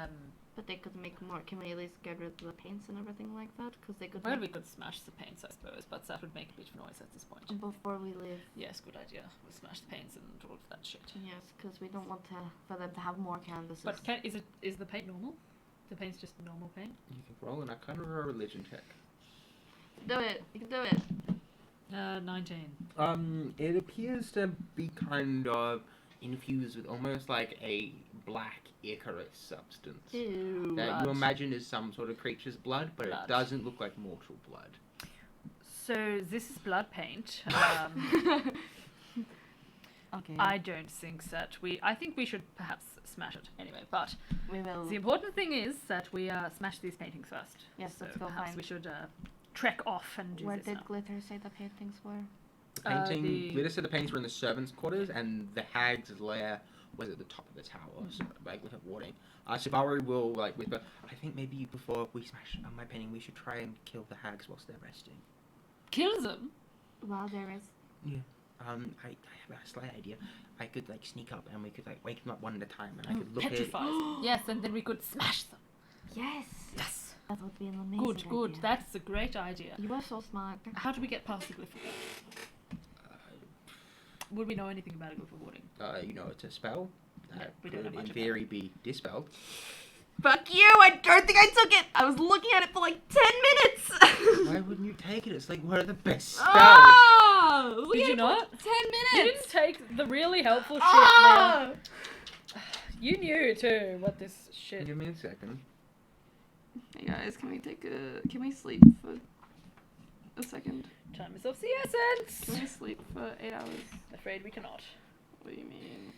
But they could make more. Can we at least get rid of the paints and everything like that? Because they could. well, we make... could smash the paints, I suppose, but that would make a bit of noise at this point. Before we leave. Yes, good idea. We'll smash the paints and all of that shit. Yes, because we don't want for them to have more canvases. But is the paint normal? The paint's just normal paint? You can roll an Arcana or a religion check. Do it. You can do it. 19. It appears to be kind of infused with almost like a black ichorous substance. Ew. That you imagine is some sort of creature's blood, but Blood. it doesn't look like mortal blood. So this is blood paint. Okay. I don't think that I think we should perhaps smash it anyway, but We will. the important thing is that we smash these paintings first. Yes, So let's go perhaps find. we should trek off and do Where this did now. Glitter say the paintings were? The painting, the- Glitter said the paintings were in the servants' quarters, and the hag's lair was at the top of the tower, so, like with a warning. Shibari will whisper, I think maybe before we smash my painting, we should try and kill the hags whilst they're resting. Kill them? Well, there is. I have a slight idea. I could sneak up and we could wake them up one at a time, and I could look at. Petrify them. Yes, and then we could smash them. Yes. Yes. That would be an amazing Good, good. idea. That's a great idea. You are so smart. How do we get past the glyph of warding? Would we know anything about a glyph of warding? It's a spell Yeah, that we don't could, know much in about theory, be dispelled. Fuck you! I don't think I took it! I was looking at it for 10 minutes! Why wouldn't you take it? It's one of the best spells. Oh! Did you not? 10 minutes! You didn't take the really helpful shit, Ah! Leah. You knew too what this shit. Give me a second. Hey guys, can we sleep for a second? Time is of the essence. Can we sleep for 8 hours? Afraid we cannot. What do you mean?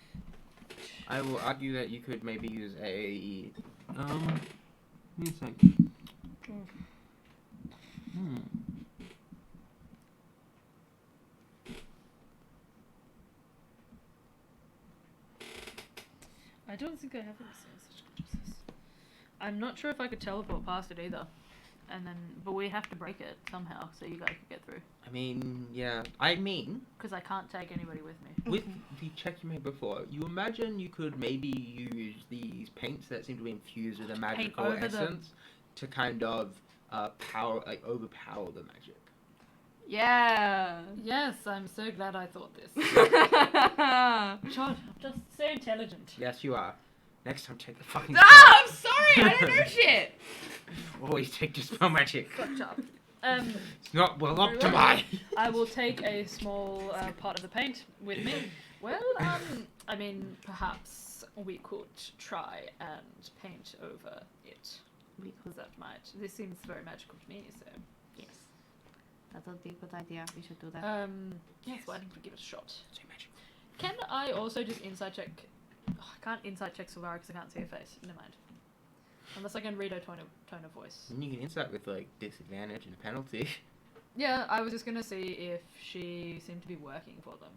I will argue that you could maybe use a. Give me a second. I don't think I have any such consciousness. I'm not sure if I could teleport past it either. But we have to break it somehow so you guys can get through. I mean, yeah. I mean, Because I can't take anybody with me. with the check you made before, you imagine you could maybe use these paints that seem to be infused with a magical over them. essence to kind of overpower the magic. Yeah! Yes, I'm so glad I thought this. John, I'm just so intelligent. Yes, you are. Next time, take the fucking. Ah, I'm sorry! I don't know shit! Always take your spell magic. Good job. It's not well up to Very my. I will take a small part of the paint with me. Well, I mean, perhaps we could try and paint over it. Because that might. This seems very magical to me, so. Yes. That would be a good idea. We should do that. Yes, why don't we give it a shot? So magic. Can I also just insight check? Oh, I can't insight check Silvara because I can't see her face. Never mind. Unless I can read her tone of voice. And you can insight with disadvantage and a penalty. Yeah, I was just gonna see if she seemed to be working for them.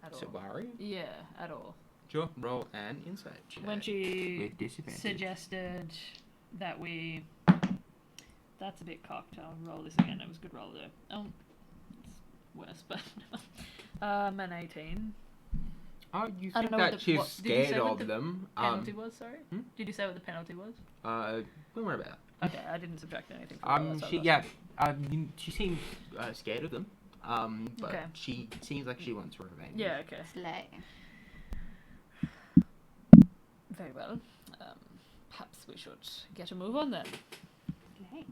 At all. Sabari? Yeah, at all. Sure. Roll an insight check. When she with disadvantage. suggested that we. That's a bit cocked. I'll roll this again. It was a good roll though. Oh, it's worse, but an 18. Oh, you I don't think know what that the- she's what- did you say scared what of the them? Penalty was, sorry. hmm? Did you say what the penalty was? Don't worry about it. Okay, I didn't subtract anything. From that, so She that's- she seems scared of them. But Okay. she seems like she wants revenge. Yeah. Okay. Slay. Very well. Perhaps we should get a move on then. Slay.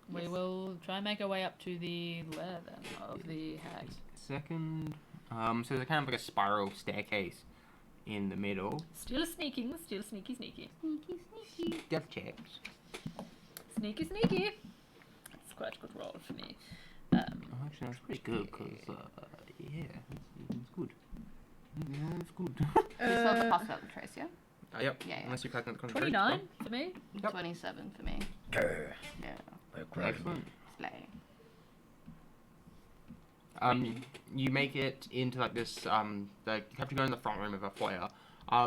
We Yes. will try and make our way up to the lair then of the hags. Second, so there's kind of like a spiral staircase in the middle. Still sneaking, still sneaky, sneaky. Sneaky, sneaky. Death checks. Sneaky, sneaky. That's quite a good roll for me. Actually, that's pretty good because yeah, it's good. Yeah, it's good. You saw the pass without the trace, yeah? Yep. Yeah, yeah. Unless you calculate the contrary. 29 for me. Yep. 27 for me. Grr. Yeah. Excellent. Slay. You make it into like this. You have to go in the front room of a foyer.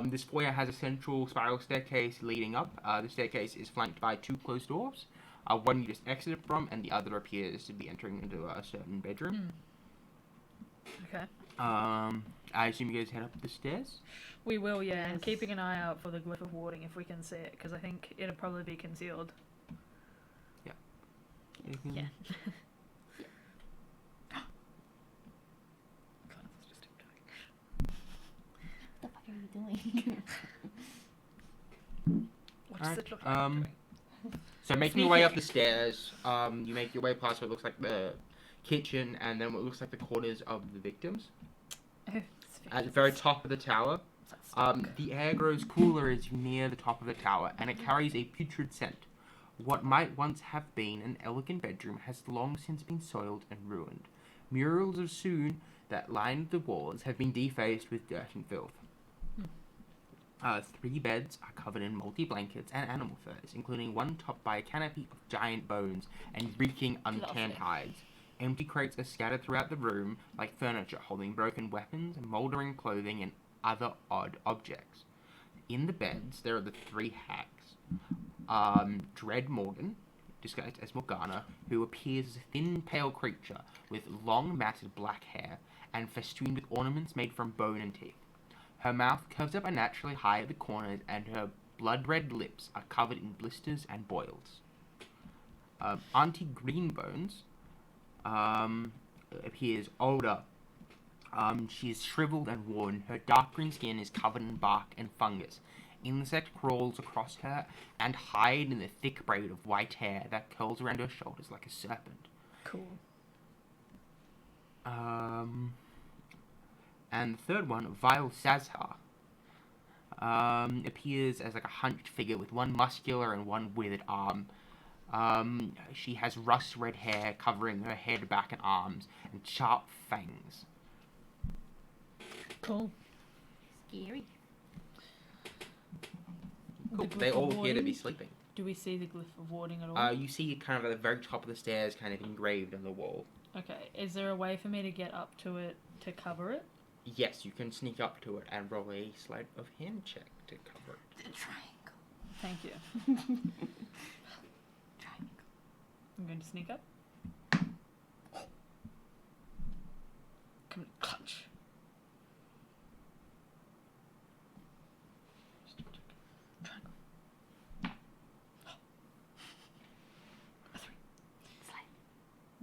This foyer has a central spiral staircase leading up. The staircase is flanked by two closed doors. One you just exited from, and the other appears to be entering into a certain bedroom. Okay. I assume you guys head up the stairs? We will, yeah, and Yes. keeping an eye out for the glyph of warding if we can see it, because I think it'll probably be concealed. Yeah. What the fuck are you doing? What does Alright, it look like? I'm doing? So making your way up the stairs, you make your way past what looks like the kitchen and then what looks like the corners of the victims. Oh, it's At the very top of the tower, the air grows cooler as you near the top of the tower, and it carries a putrid scent. What might once have been an elegant bedroom has long since been soiled and ruined. Murals of Soon that lined the walls have been defaced with dirt and filth. 3 beds are covered in moldy blankets and animal furs, including one topped by a canopy of giant bones and reeking untanned Lovely. hides. Empty crates are scattered throughout the room, like furniture holding broken weapons, mouldering clothing, and other odd objects. In the beds, there are the 3 hags. Dread Morgan, disguised as Morgana, who appears as a thin, pale creature with long, matted black hair and festooned with ornaments made from bone and teeth. Her mouth curves up unnaturally high at the corners, and her blood-red lips are covered in blisters and boils. Auntie Greenbones appears older. She is shriveled and worn. Her dark green skin is covered in bark and fungus. Insect crawls across her and hide in the thick braid of white hair that curls around her shoulders like a serpent. Cool. And the third one, Vile Sazhar, appears as like a hunched figure with one muscular and one withered arm. She has rust red hair covering her head, back, and arms, and sharp fangs. Cool. Scary. Cool. The They glyph of all appear to warding? be sleeping. Do we see the glyph of warding at all? You see kind of at the very top of the stairs, kind of engraved on the wall. Okay. Is there a way for me to get up to it to cover it? Yes, you can sneak up to it and roll a sleight of hand check to cover it. The triangle. Thank you. Triangle. I'm going to sneak up. Come clutch. Triangle. A 3. Slide.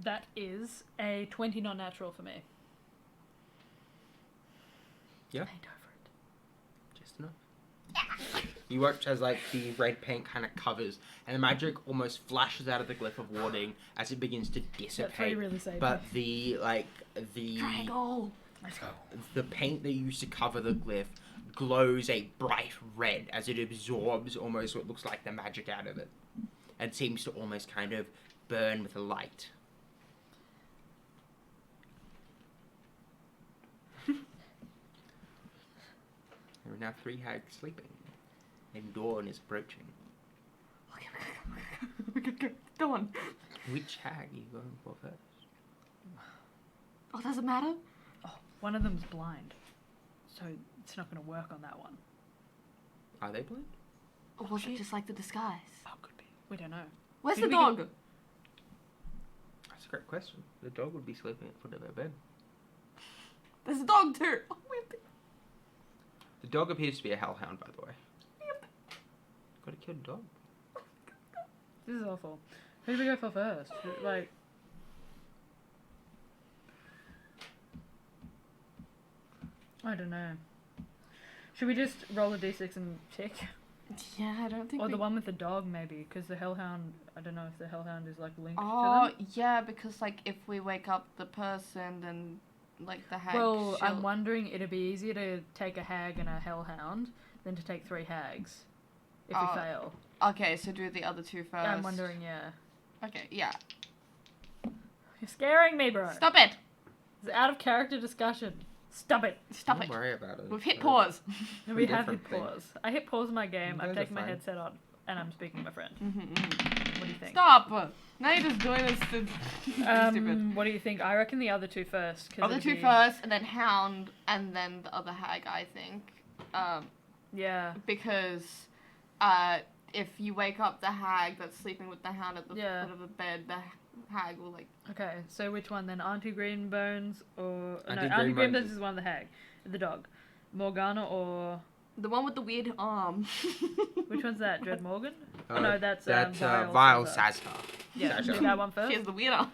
That is a 20 not natural for me. Yeah. Paint over it. Just enough. You watch as like the red paint kind of covers, and the magic almost flashes out of the glyph of warding as it begins to That 3 dissipate. really saved But me. the Triangle. Let's go. the paint they used to cover the glyph glows a bright red as it absorbs almost what looks like the magic out of it, and seems to almost kind of burn with a light. There are now 3 hags sleeping, and dawn is approaching. Okay. Go on. Which hag are you going for first? Oh, does it matter? One of them's blind, so it's not going to work on that one. Are they blind? Or was it just like the disguise? Oh, could be. We don't know. Where's Who the do we dog? That's a great question. The dog would be sleeping at the foot of their bed. There's a dog too. Oh, we have to... The dog appears to be a hellhound, by the way. Gotta kill the dog. This is awful. Who do we go for first? Like, I don't know. Should we just roll a d6 and check? Yeah, I don't think Or we... the one with the dog, maybe, because the hellhound. I don't know if the hellhound is like linked Oh, to them. yeah, because like if we wake up the person, then like the hag. Well, I'm she'll- wondering it'd be easier to take a hag and a hellhound than to take 3 hags. If we Oh, fail. Okay, so do the other 2 first. Yeah, I'm wondering, yeah. Okay, yeah. You're scaring me, bro. Stop it! It's out of character discussion. Stop it. Stop Don't it. worry about it. We've hit Uh, pause. We have different hit thing. pause. I hit pause in my game. You I've guys are taken my fine. headset on, and I'm speaking to my friend. Mm-hmm. What do you think? Stop! Now you're just doing this to stupid. What do you think? I reckon the other 2 first. 'cause Other it'd 2 be- first, and then hound, and then the other hag, I think. Yeah. Because if you wake up the hag that's sleeping with the hound at the Yeah. foot of the bed, the hag will like... Okay, so which one then? Auntie Greenbones or... Auntie no, Auntie Greenbones Greenbones is- is one of the hag. The dog. Morgana or... The one with the weird arm. Which one's that? Dread Morgan? Oh, no, that's Vile Sazar. Sazar. Yeah, Sazar. do that one first. She has the weird arm.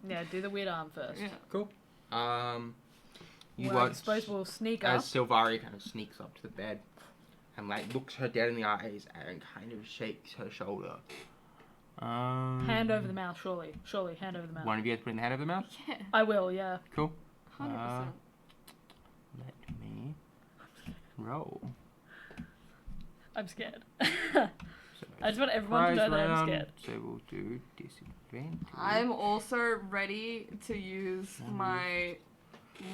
Yeah, do the weird arm first. Yeah. Cool. You Well, I watch suppose we'll sneak up. as Silvari kind of sneaks up to the bed and like looks her dead in the eyes and kind of shakes her shoulder. Hand over the mouth, surely. Surely, hand over the mouth. One of you guys putting the hand over the mouth? Yeah. I will, yeah. Cool. 100%. Let me roll. I'm scared. So I just want everyone to know that I'm round, scared. So we'll do disadvantage. I'm also ready to use my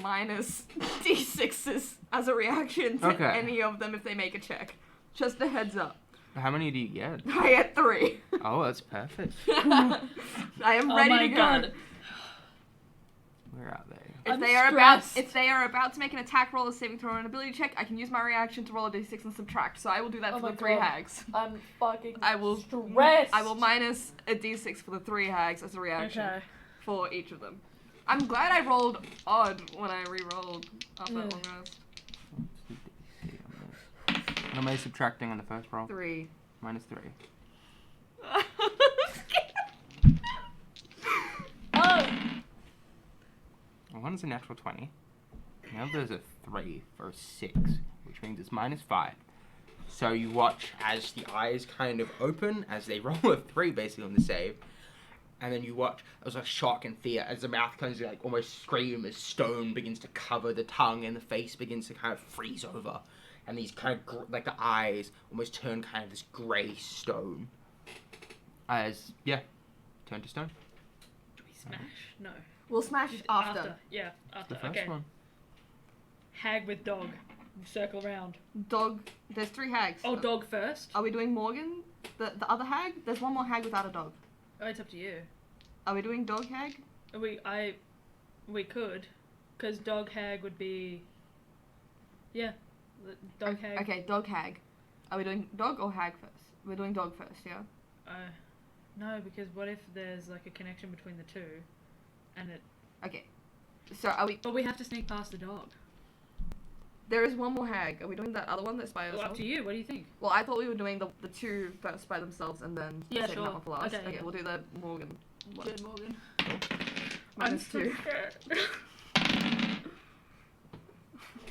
minus d6s as a reaction to Okay. any of them if they make a check. Just a heads up. How many do you get? I get 3. Oh, that's perfect. I am Oh ready my to go. God. Where are they? If I'm if they are about to make an attack roll, a saving throw, or an ability check, I can use my reaction to roll a d6 and subtract. So I will do that Oh for my the 3 God. hags. I'm fucking I will stressed. I will minus a d6 for the 3 hags as a reaction Okay. for each of them. I'm glad I rolled odd when I re-rolled after that long rest. What am I subtracting on the first roll? 3. Minus 3. Oh! One is a natural 20. The other is a 3 for a 6, which means it's minus 5. So you watch as the eyes kind of open as they roll a 3 basically on the save. And then you watch as a shock and fear as the mouth kind of like almost scream as stone begins to cover the tongue and the face begins to kind of freeze over. And these kind of, like the eyes almost turn kind of this grey stone. As, yeah, turn to stone. Do we smash? No. We'll smash after. Yeah, after. The first Okay. one. Hag with dog. Circle round. Dog. There's 3 hags. Oh, dog first? Are we doing Morgan? The other hag? There's one more hag without a dog. Oh, it's up to you. Are we doing dog hag? We could. Because dog hag would be... Yeah. Dog hag. Okay, dog hag. Are we doing dog or hag first? We're doing dog first, yeah? No, because what if there's like a connection between the two? And it... Okay. So are we... But we have to sneak past the dog. There is one more hag. Are we doing that other one that's by Well, herself? up to you. What do you think? Well, I thought we were doing the 2 first by themselves and then Yeah, saving sure. that one for last. Okay, yeah. We'll do the Morgan one. Good, Morgan. Minus 2.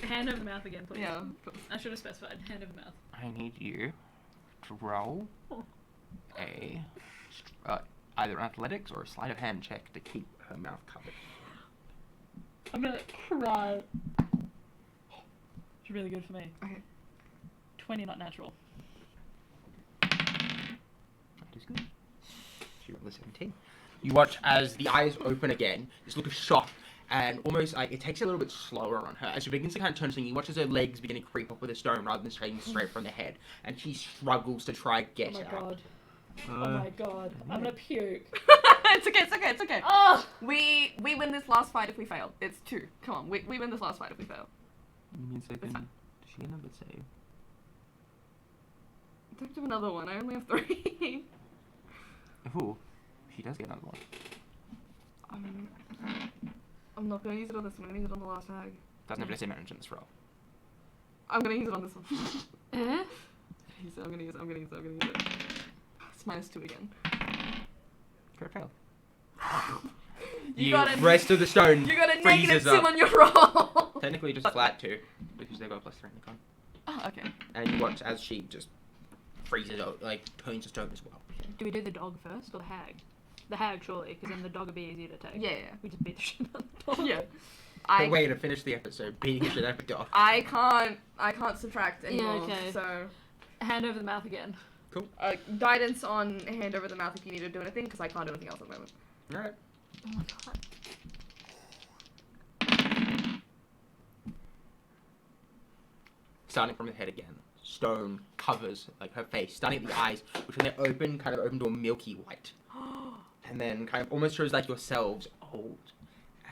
Hand over the mouth again, please. Yeah. I should have specified. Hand over the mouth. I need you to roll a either athletics or a sleight of hand check to keep her mouth covered. I'm gonna cry. It's really good for me. Okay. 20, not natural. That is good. She rolled a 17. You watch as the eyes open again, this look of shock, and almost like it takes a little bit slower on her. As she begins to kind of turn, you watch as her legs begin to creep up with a stone rather than staying straight from the head, and she struggles to try and get Oh my out. god. Oh my god. I'm gonna puke. It's okay, it's okay, it's okay. Oh! We win this last fight if we fail. It's 2. Come on, we win this last fight if we fail. You mean second? It's fine. Does she get another save? Don't do another one. I only have 3. Ooh, she does get another one. I'm not gonna use it on this one. I'm gonna use it on the last hag. Doesn't have disadvantage in this roll. I'm gonna use it on this one. Eh? I'm gonna use it. It's minus 2 again. Crit fail. You The got a- rest of the stone You got a freezes negative 2 up. on your roll. Technically just flat 2, because they got +3 in the con. Oh, okay. And you watch as she just freezes out, like turns to stone as well. Do we do the dog first or the hag? The hag, surely, because then the dog would be easier to take. Yeah. We just beat the shit out of the dog. Yeah. Good way to finish the episode, beating the shit out of a dog. I can't subtract anymore. okay. So, Hand over the mouth again. guidance on hand over the mouth if you need to do anything, because I can't do anything else at the moment. Alright. Oh my god. Starting from the head again. Stone covers like her face, starting at the eyes, which when they open, kind of open to a milky white. And then kind of almost shows like yourselves old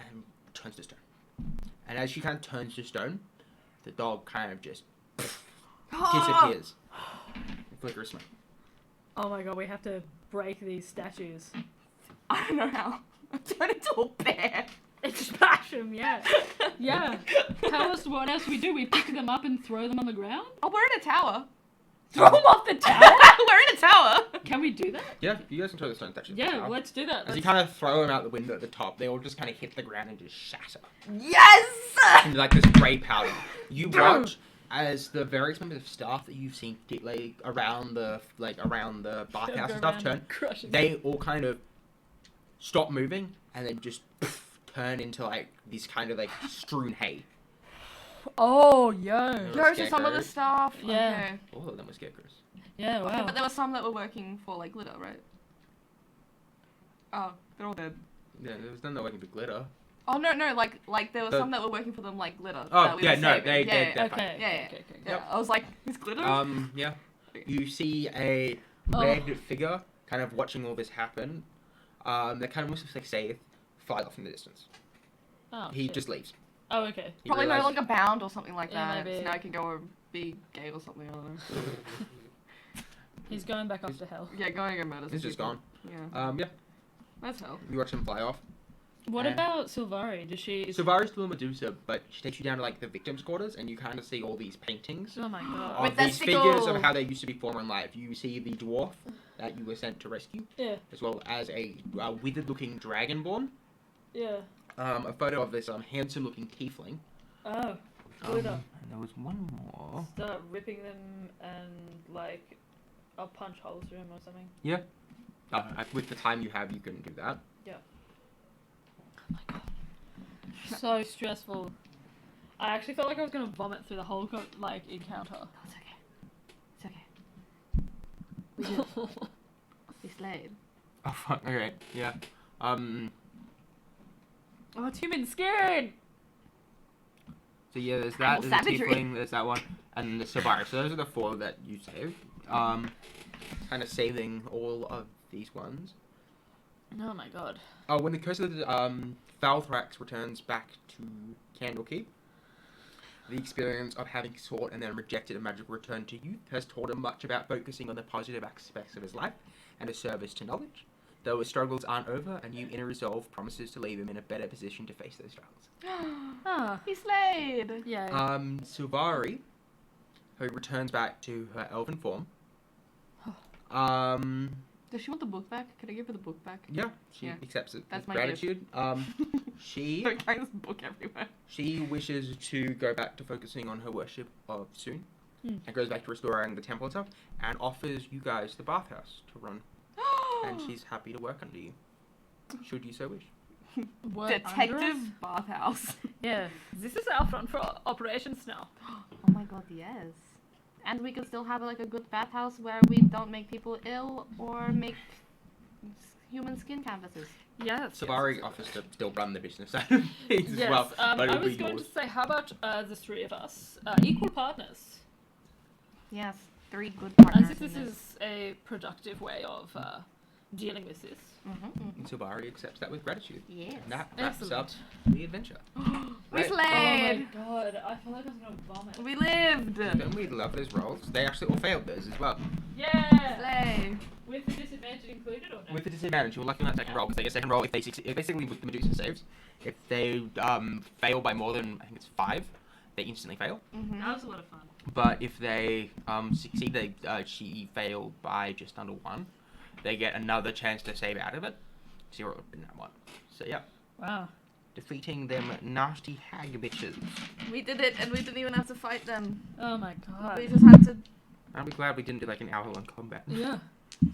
and turns to stone. And as she kind of turns to stone, the dog kind of just disappears. Flicker of smoke. Oh my god, we have to break these statues. I don't know how. I turned into a bear. Smash them, yeah. Yeah. Tell us what else we do. We pick them up and throw them on the ground? Oh, we're in a tower. Throw them off the tower? We're in a tower. Can we do that? Yeah, you guys can throw the stones actually. Yeah, let's do that. As you kind of throw them out the window at the top, they all just kind of hit the ground and just shatter. Yes. And like this grey powder. You watch as the various members of staff that you've seen like around the bathhouse and stuff they all kind of stop moving and then just turn into like these kind of like strewn hay. Oh, yo. No, so some of the staff. Yeah. Okay. All of them were scarecrows. Yeah, Okay, wow. but there were some that were working for like glitter, right? Oh, they're all dead. Yeah, there was none that were working for glitter. Oh no, like there were some that were working for them like glitter. Oh, that we yeah, were no, saving. they're Okay. fine. Okay. Yeah. Okay. Yeah, I was like, is glitter? Yeah. You see a red figure kind of watching all this happen. That kind of looks like Save fly off in the distance. Oh, He shit. just leaves. Oh, okay. He Probably no realizes- longer bound or something like Yeah, that. maybe. So now I can go and be gay or something. I don't know. He's going back off to hell. Yeah, going and murder. some He's just people. gone. Yeah, Yeah. that's hell. You watch him fly off. What And- about Silvari? Does she... Savari's still a Medusa, but she takes you down to like the victims' quarters, and you kind of see all these paintings Oh my god. of With the these figures sickle. of how they used to be former in life. You see the dwarf that you were sent to rescue, Yeah. as well as a withered-looking dragonborn. Yeah. A photo of this handsome-looking tiefling. Oh. Glitter. And there was one more. Start ripping them and, like, I'll punch holes through them or something. With the time you have, you can do that. So stressful. I actually felt like I was gonna vomit through the whole, encounter. It's okay. It's okay. We slayed. Oh fuck. Okay. Yeah. Oh, it's human skin! So yeah, there's that. Animal There's the savagery. tiefling. There's that one, and the Savari. So those are the four that you saved. Kind of saving all of these ones. Oh my god. Oh, when the curse of the Falthrax returns back to Candlekeep, the experience of having sought and then rejected a magical return to youth has taught him much about focusing on the positive aspects of his life and his service to knowledge. Though his struggles aren't over, a new inner resolve promises to leave him in a better position to face those struggles. Ah. He slayed. Yeah. Silvari, who returns back to her elven form. Does she want the book back? Can I give her the book back? Yeah, she Yeah. accepts it That's with my gift. gratitude. She Don't carry this book everywhere. She wishes to go back to focusing on her worship of Soon, Hmm. and goes back to restoring the temple and stuff, and offers you guys the bathhouse to run, and she's happy to work under you, should you so wish. Work under us? Detective bathhouse. Yeah. This is our front for operations now. Oh my god, yes. And we can still have like a good bathhouse where we don't make people ill or make human skin canvases. Yes. Savari offers to still run the business side of things as Yes. well, but I it'll was be going yours. to say, how about the three of us? Equal partners. Yes, 3 good I partners. think this in is a productive way of dealing with this. And Savari accepts that with gratitude. Yes. And that wraps up Excellent. the adventure. We Right. slayed. Oh my god, I feel like I was gonna vomit. We lived. Don't we love those rolls? They actually all failed those as well. Yeah! Slay. With the disadvantage included or no? With the disadvantage, you're lucky on that second roll, because they get second roll if they basically with the Medusa saves. If they fail by more than, I think it's 5, they instantly fail. That was a lot of fun. But if they succeed, she failed by just under 1. They get another chance to save out of it. 0 in that one. So yeah, Wow. defeating them nasty hag bitches. We did it, and we didn't even have to fight them. Oh my god. We just had to. I'll be glad we didn't do like an hour-long combat. Yeah.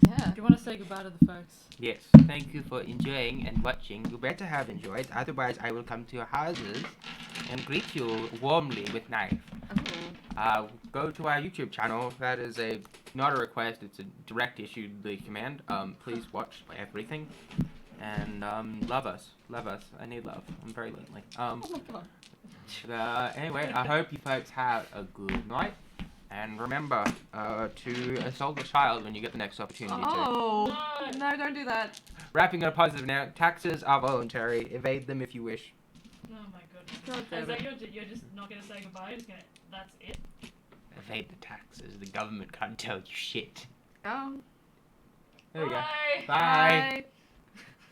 Yeah. Do you want to say goodbye to the folks? Yes, thank you for enjoying and watching. You better have enjoyed, otherwise I will come to your houses and greet you warmly with knife. Go to our YouTube channel. That is not a request, it's a direct issued the command. Please watch everything. And love us. Love us. I need love. I'm very lonely. Oh my god. Anyway, I hope you folks have a good night. And remember to assault a child when you get the next opportunity to. Oh. No, don't do that. Wrapping on a positive note, taxes are voluntary. Evade them if you wish. Oh my goodness. God Is damn that it. you're just not gonna say goodbye? You're just gonna. That's it? Evade the taxes. The government can't tell you shit. Oh. There we go. Bye.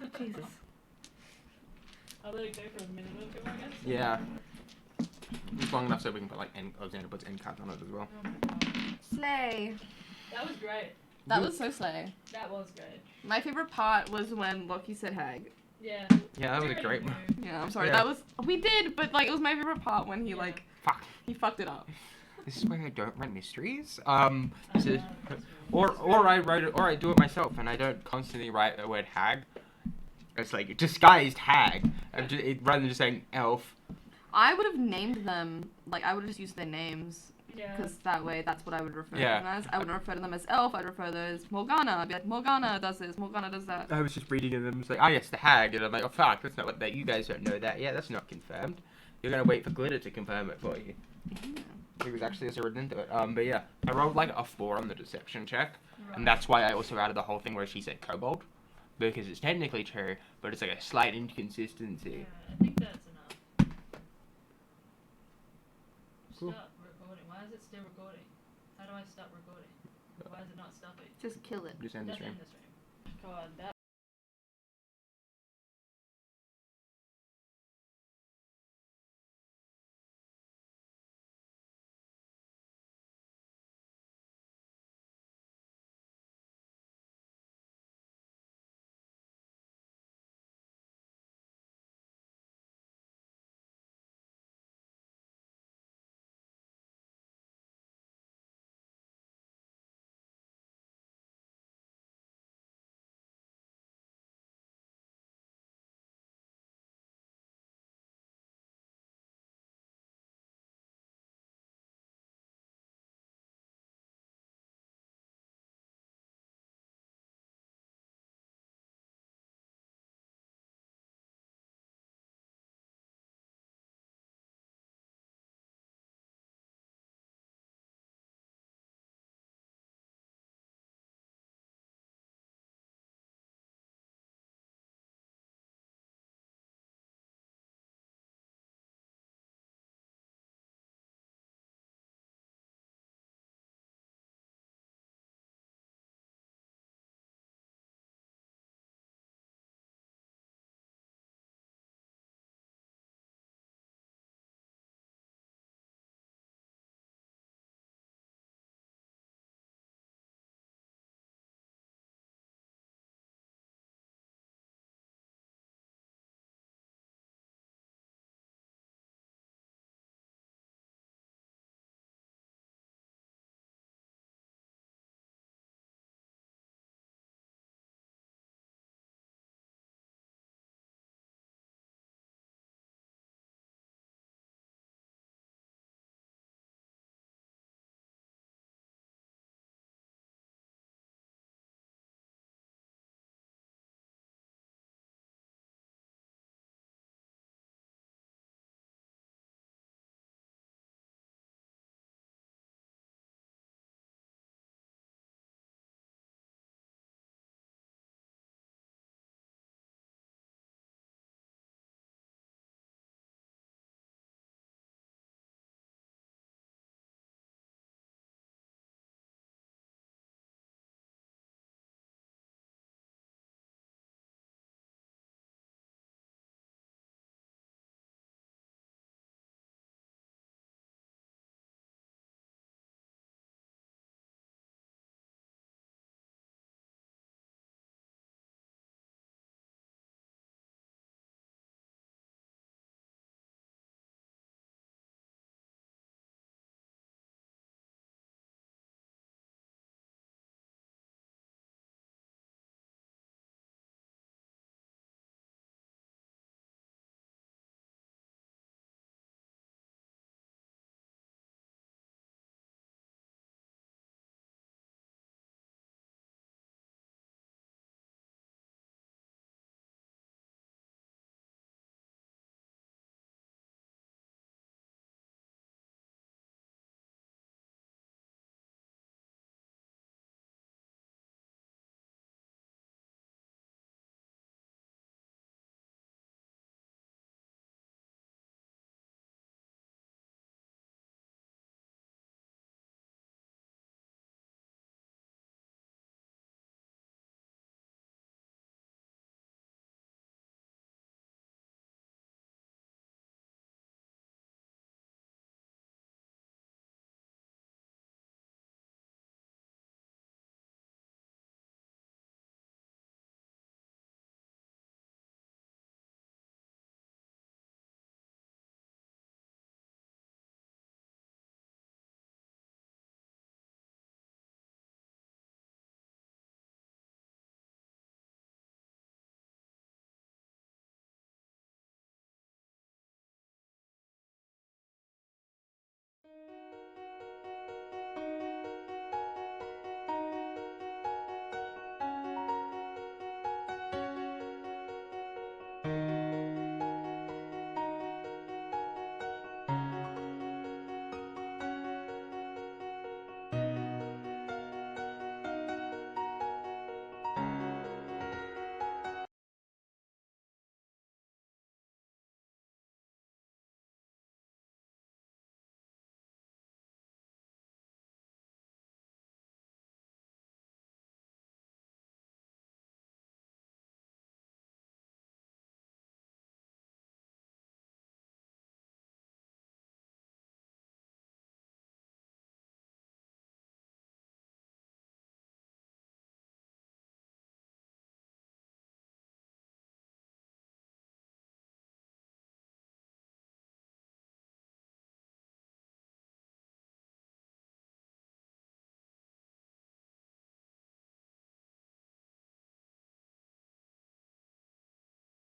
Bye. Jesus. I'll let it go for a minute or two, I guess. Yeah. It's long enough so we can put like Alexander puts end cards on it as well. Oh my god. Slay. That was great. That was so slay. That was great. My favorite part was when Loki said hag. Yeah. Yeah, that was a great one. Yeah, I'm sorry. Yeah. That was we did, but like it was my favorite part when he Yeah. like Fuck. he fucked it up. This is why I don't write mysteries. I So- know, or I write it, or I do it myself, and I don't constantly write the word hag. It's like disguised hag, rather than just saying elf. I would have named them like I would have just used their names Yeah. because that way that's what I would refer Yeah. to them as. I wouldn't refer to them as elf. I'd refer to them as Morgana. I'd be like Morgana does this. Morgana does that. I was just reading and them, it's like, oh yes, the hag, and I'm like, oh fuck, that's not what that. You guys don't know that yet. That's not confirmed. You're gonna wait for Glitter to confirm it for you. It was actually as written into it. But yeah, I rolled like a 4 on the deception check, and that's why I also added the whole thing where she said kobold, because it's technically true, but it's like a slight inconsistency. Yeah, I think that's enough. Cool. Stop recording. Why is it still recording? How do I stop recording? Why is it not stopping? Just kill it. Just end the Just stream. end the stream. God, that